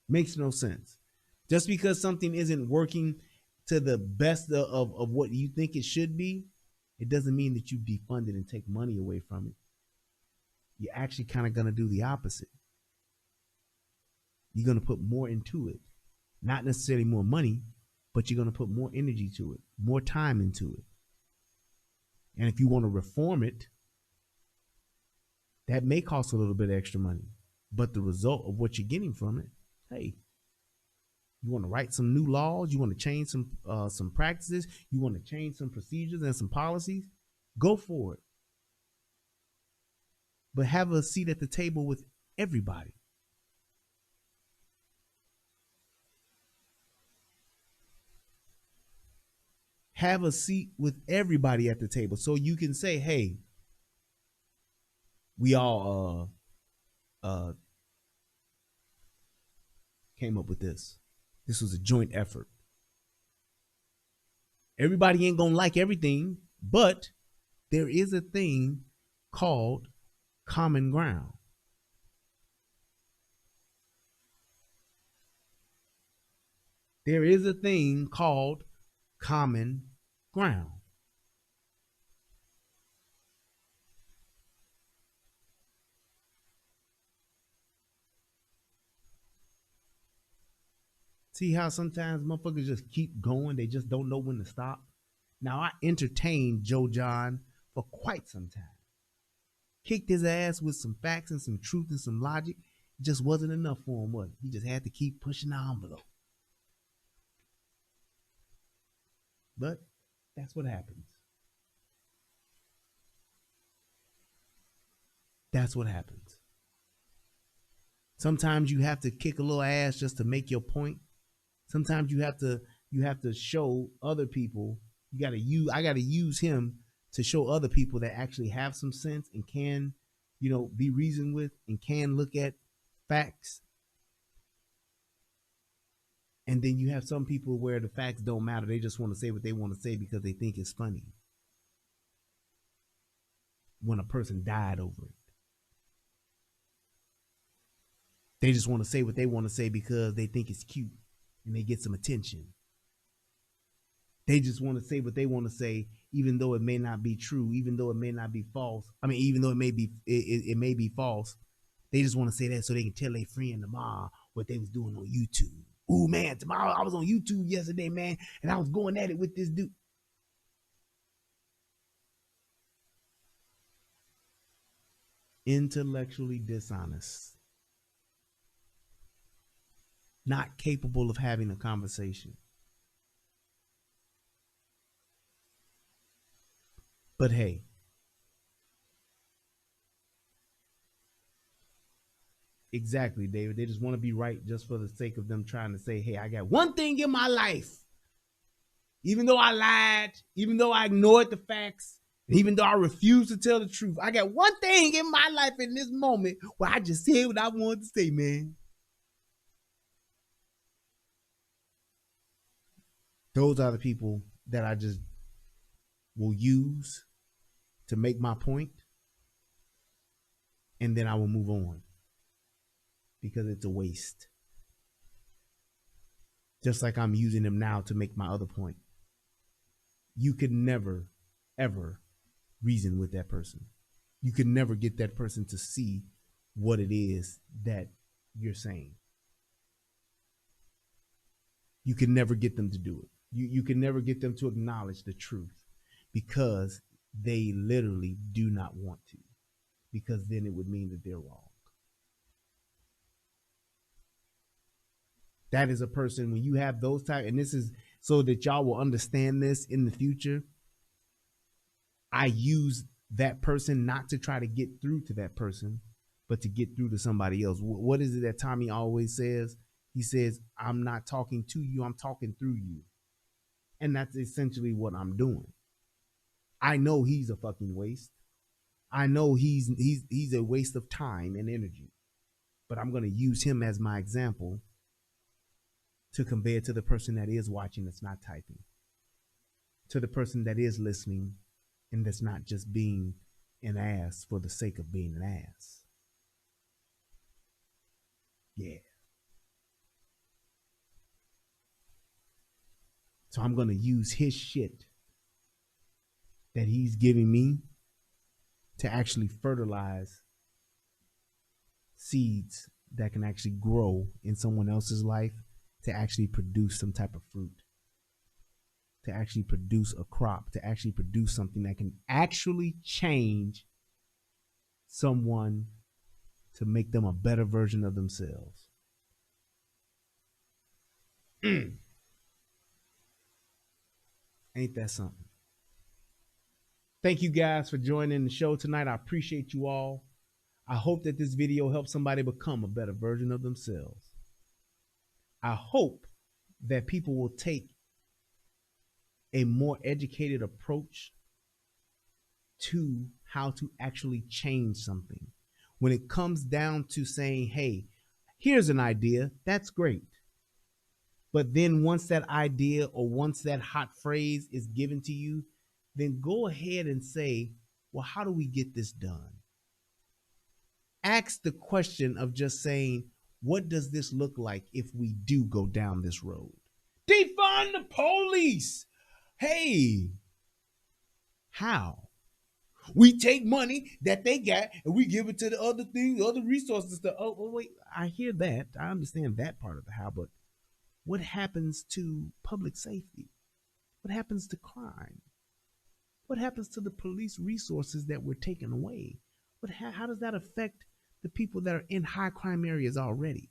Makes no sense. Just because something isn't working to the best of what you think it should be, it doesn't mean that you defund it and take money away from it. You're actually kind of going to do the opposite. You're going to put more into it. Not necessarily more money, but you're going to put more energy to it, more time into it. And if you want to reform it, that may cost a little bit of extra money. But the result of what you're getting from it, hey, you want to write some new laws, you want to change some practices, you want to change some procedures and some policies, go for it. But have a seat at the table with everybody. Have a seat with everybody at the table so you can say, hey, we all came up with this. This was a joint effort. Everybody ain't gonna like everything, but there is a thing called common ground. There is a thing called common ground. See how sometimes motherfuckers just keep going, they just don't know when to stop? Now, I entertained Joe John for quite some time. Kicked his ass with some facts and some truth and some logic. It just wasn't enough for him, was it? He just had to keep pushing the envelope. But that's what happens. That's what happens. Sometimes you have to kick a little ass just to make your point. Sometimes you have to show other people. I gotta use him to show other people that actually have some sense and can, be reasoned with and can look at facts. And then you have some people where the facts don't matter. They just want to say what they want to say because they think it's funny when a person died over it. They just want to say what they want to say because they think it's cute and they get some attention. They just want to say what they want to say, even though it may not be true, even though it may not be false. I mean, even though it may be false. They just want to say that so they can tell their friend tomorrow what they was doing on YouTube. Ooh, man, tomorrow I was on YouTube yesterday, man, and I was going at it with this dude. Intellectually dishonest. Not capable of having a conversation. But hey, exactly, David. They just want to be right just for the sake of them trying to say, hey, I got one thing in my life. Even though I lied, even though I ignored the facts, and even though I refused to tell the truth, I got one thing in my life in this moment where I just said what I wanted to say, man. Those are the people that I just will use to make my point, and then I will move on because it's a waste. Just like I'm using them now to make my other point. You could never, ever reason with that person. You could never get that person to see what it is that you're saying. You can never get them to do it. You can never get them to acknowledge the truth because they literally do not want to, because then it would mean that they're wrong. That is a person, when you have those type, and this is so that y'all will understand this in the future. I use that person not to try to get through to that person, but to get through to somebody else. What is it that Tommy always says? He says, I'm not talking to you, I'm talking through you. And that's essentially what I'm doing. I know he's a fucking waste. I know he's a waste of time and energy. But I'm going to use him as my example to convey it to the person that is watching that's not typing. To the person that is listening and that's not just being an ass for the sake of being an ass. Yeah. So I'm going to use his shit that he's giving me to actually fertilize seeds that can actually grow in someone else's life to actually produce some type of fruit, to actually produce a crop, to actually produce something that can actually change someone to make them a better version of themselves. Ain't that something? Thank you guys for joining the show tonight. I appreciate you all. I hope that this video helps somebody become a better version of themselves. I hope that people will take a more educated approach to how to actually change something. When it comes down to saying, hey, here's an idea, that's great. But then once that idea or once that hot phrase is given to you, then go ahead and say, well, how do we get this done? Ask the question of just saying, what does this look like if we do go down this road? Defund the police. Hey, how? We take money that they got and we give it to the other things, other resources. Oh, wait, I hear that. I understand that part of the how, but what happens to public safety? What happens to crime? What happens to the police resources that were taken away? How does that affect the people that are in high crime areas already?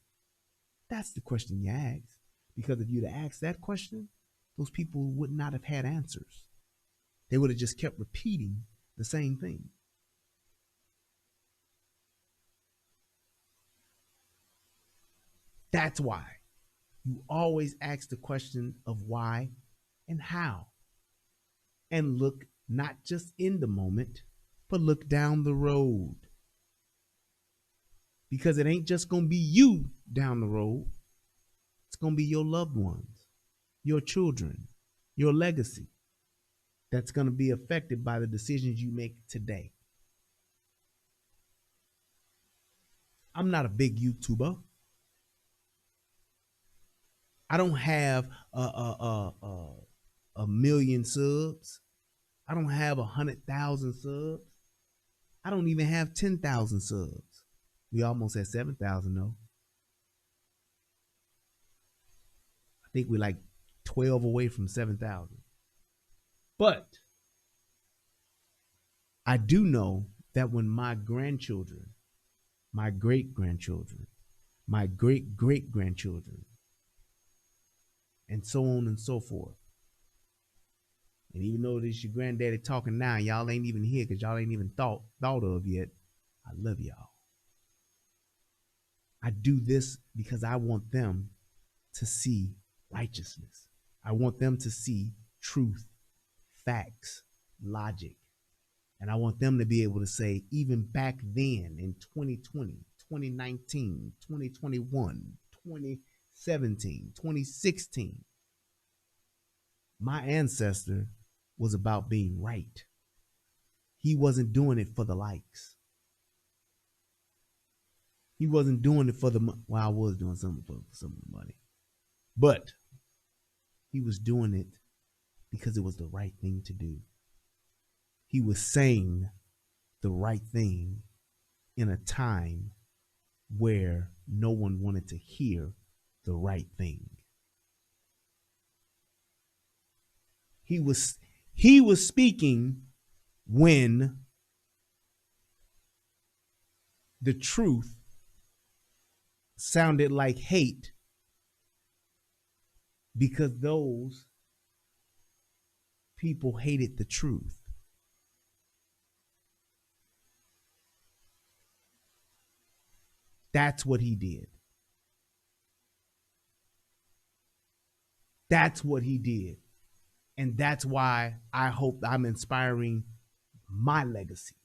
That's the question you ask. Because if you'd have asked that question, those people would not have had answers. They would have just kept repeating the same thing. That's why you always ask the question of why and how. And look not just in the moment, but look down the road. Because it ain't just going to be you down the road. It's going to be your loved ones, your children, your legacy that's going to be affected by the decisions you make today. I'm not a big YouTuber. I don't have a million subs. I don't have 100,000 subs. I don't even have 10,000 subs. We almost at 7,000 though. I think we're like 12 away from 7,000. But I do know that when my grandchildren, my great-grandchildren, my great-great-grandchildren, and so on and so forth. And even though this your granddaddy talking now, y'all ain't even here because y'all ain't even thought of yet. I love y'all. I do this because I want them to see righteousness. I want them to see truth, facts, logic. And I want them to be able to say, even back then in 2020, 2019, 2021, 2017, 2016, my ancestor was about being right. He wasn't doing it for the likes. He wasn't doing it for the money. Well, I was doing something for some of the money. But he was doing it because it was the right thing to do. He was saying the right thing in a time where no one wanted to hear the right thing. He was speaking when the truth sounded like hate, because those people hated the truth. That's what he did. That's what he did. And that's why I hope I'm inspiring my legacy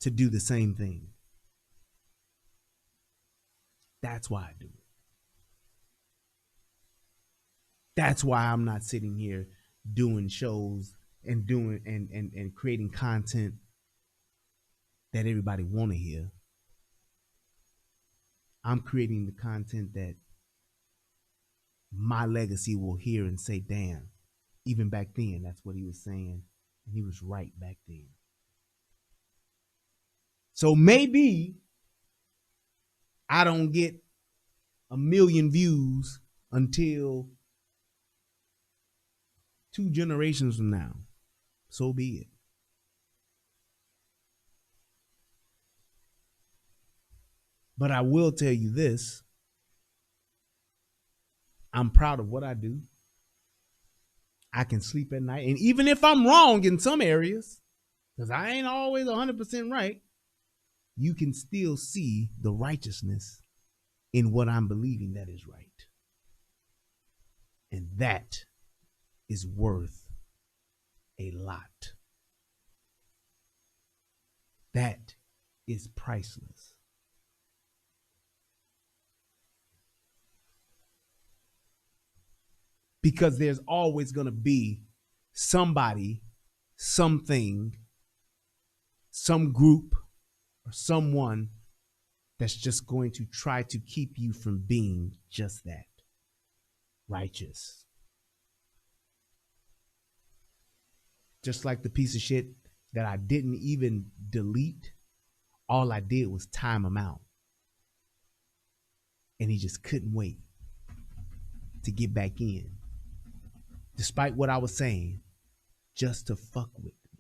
to do the same thing. That's why I do it. That's why I'm not sitting here doing shows and doing and creating content that everybody want to hear. I'm creating the content that my legacy will hear and say, damn, even back then, that's what he was saying. And he was right back then. So maybe I don't get 1 million views until 2 generations from now. So be it. But I will tell you this. I'm proud of what I do. I can sleep at night. And even if I'm wrong in some areas, because I ain't always 100% right, you can still see the righteousness in what I'm believing that is right. And that is worth a lot. That is priceless. Because there's always going to be somebody, something, some group, or someone that's just going to try to keep you from being just that, righteous. Just like the piece of shit that I didn't even delete, all I did was time him out. And he just couldn't wait to get back in. Despite what I was saying, just to fuck with me.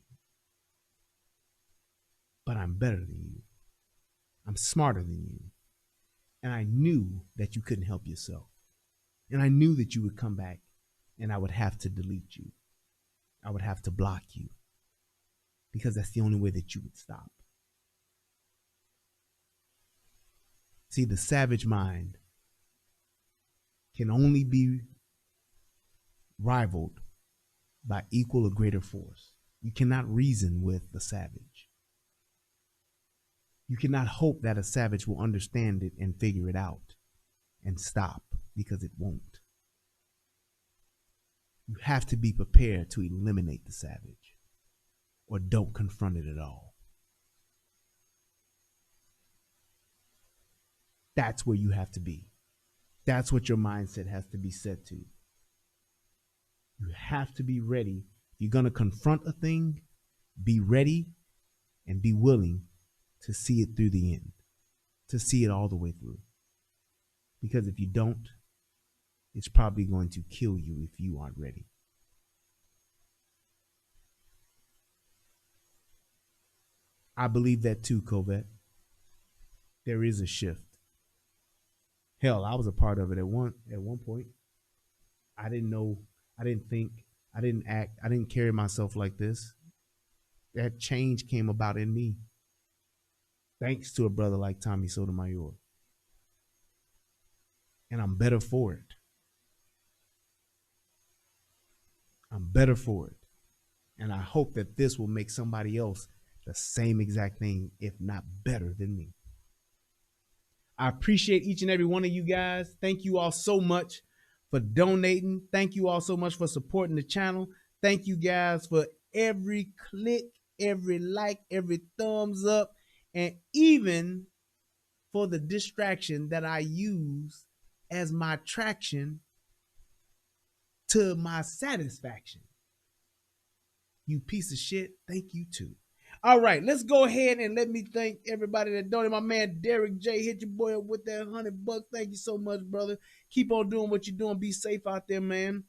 But I'm better than you. I'm smarter than you. And I knew that you couldn't help yourself. And I knew that you would come back and I would have to delete you. I would have to block you. Because that's the only way that you would stop. See, the savage mind can only be rivaled by equal or greater force. You cannot reason with the savage. You cannot hope that a savage will understand it and figure it out and stop, because it won't. You have to be prepared to eliminate the savage, or don't confront it at all. That's where you have to be. That's what your mindset has to be set to. You have to be ready. If you're going to confront a thing, be ready and be willing to see it through the end, to see it all the way through. Because if you don't, it's probably going to kill you if you aren't ready. I believe that too, Covette. There is a shift. Hell, I was a part of it at one point. I didn't know, I didn't think, I didn't act, I didn't carry myself like this. That change came about in me, thanks to a brother like Tommy Sotomayor. And I'm better for it. I'm better for it. And I hope that this will make somebody else the same exact thing, if not better than me. I appreciate each and every one of you guys. Thank you all so much for donating. Thank you all so much for supporting the channel. Thank you guys for every click, every like, every thumbs up, and even for the distraction that I use as my traction to my satisfaction. You piece of shit, thank you too. All right, let's go ahead and let me thank everybody that donated. My man Derek J hit your boy up with that $100. Thank you so much, brother. Keep on doing what you're doing. Be safe out there, man.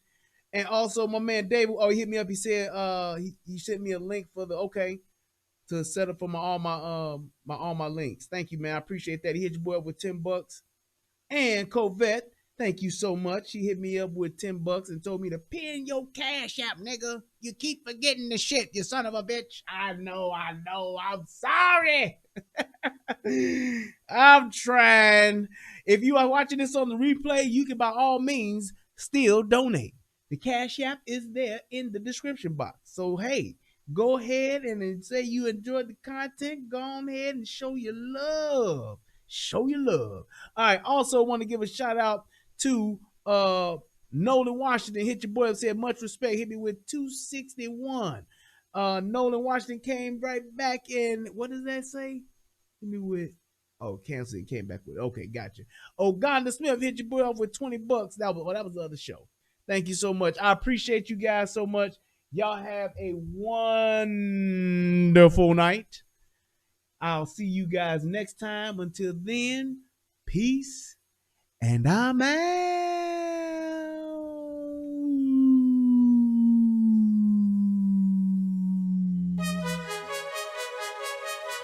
And also my man David, he hit me up. He said he sent me a link for to set up for all my links. Thank you, man. I appreciate that. He hit your boy up with $10. And Covette, thank you so much. She hit me up with $10 and told me to pin your cash app, nigga. You keep forgetting the shit, you son of a bitch. I know. I'm sorry. I'm trying. If you are watching this on the replay, you can by all means still donate. The cash app is there in the description box. So, hey, go ahead and say you enjoyed the content. Go on ahead and show your love. Show your love. All right. Also want to give a shout out to Nolan Washington. Hit your boy up, said much respect. Hit me with 261. Nolan Washington came right back in. What does that say? Hit me with cancel. Came back with okay, gotcha. Uganda Smith hit your boy up with $20. That was the other show. Thank you so much. I appreciate you guys so much. Y'all have a wonderful night. I'll see you guys next time. Until then, peace. And I'm out.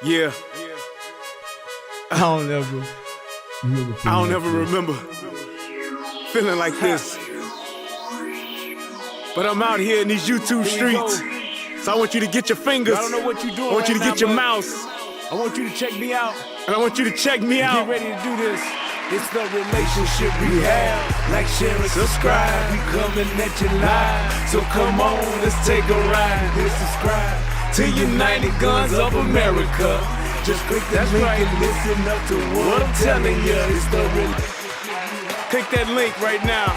Yeah. I don't ever remember feeling like this. But I'm out here in these YouTube streets. So I want you to get your fingers. I don't know what you're doing. I want you to get your mouse. I want you to check me out. And I want you to check me out. Get ready to do this. It's the relationship rehab. Like, share, and subscribe. We coming at you live. So come on, let's take a ride. Hit subscribe to United Guns of America. Just click that link and listen up to what I'm telling you. It's the relationship. Click that link right now.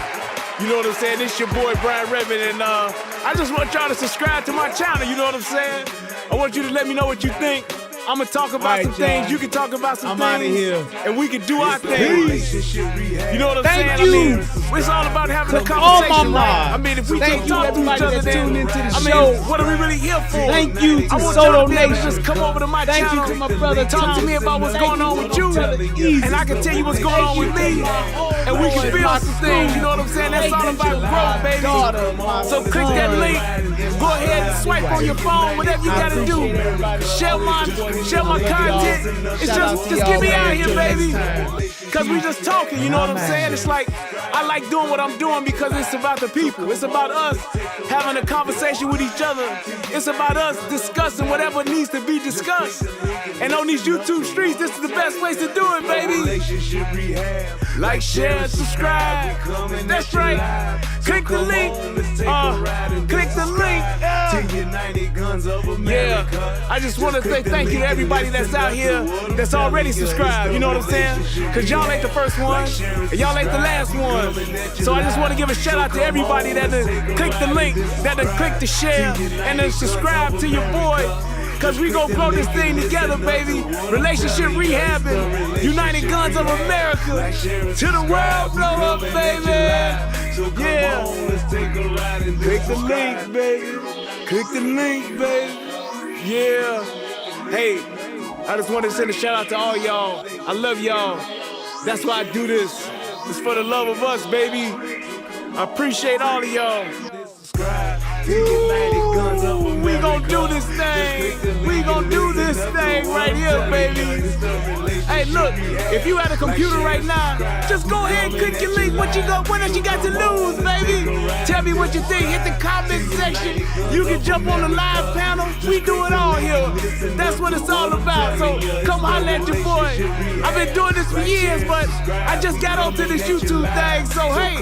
You know what I'm saying? It's your boy Brian Redmond, and I just want y'all to subscribe to my channel. You know what I'm saying? I want you to let me know what you think. I'm gonna talk about some things. You can talk about some things. I'm out of here. And we can do our thing. You know what I'm saying? Thank you. It's all about having a conversation, right? I mean, if we can talk to each other, then what are we really here for? Thank you to I want Soto y'all to be able to Nation. just come over to my Thank channel. you to my brother Talk to me about what's going on with you, and I can tell you what's going on with me, and we can build some things. You know what I'm saying? That's all about growth, baby. So click that link. Go ahead and swipe on your phone, whatever you gotta do. Share my content. It's just get me out here, baby. Cause we just talking, you know what I'm saying? It's like, I like doing what I'm doing because it's about the people. It's about us having a conversation with each other. It's about us discussing whatever needs to be discussed. And And on these YouTube streets, this is the best place to do it, baby. Relationship Rehab. Like, share, subscribe. That's right. Click the link. Click the link. To United Guns of America. Yeah. I just want to say thank you to everybody that's out here that's already subscribed. You know what I'm saying? Because y'all ain't the first one, and y'all ain't the last one. So I just want to give a shout out to everybody that click the link, that click the share, and then subscribe to your boy. Cause we gon' blow this thing together, baby. Relationship Rehab and United Guns of America. To the world blow up, baby. Yeah. Click the link, baby. Click the link, baby. Yeah. Hey, I just wanted to send a shout out to all y'all. I love y'all. That's why I do this. It's for the love of us, baby. I appreciate all of y'all. Ooh, we gon' do this thing. We gon' do this thing right here, baby. Hey, look, if you at a computer right now, just go ahead and click your link. What you got to lose, baby? Tell me what you think. Hit the comment section. You can jump on the live panel. We do it all here. That's what it's all about. So come holler at your boy. I've been doing this for years, but I just got onto this YouTube thing. So hey,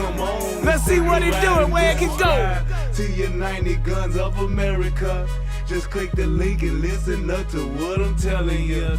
let's see what it do and where it can go. To United Guns of America. Just click the link and listen up to what I'm telling you.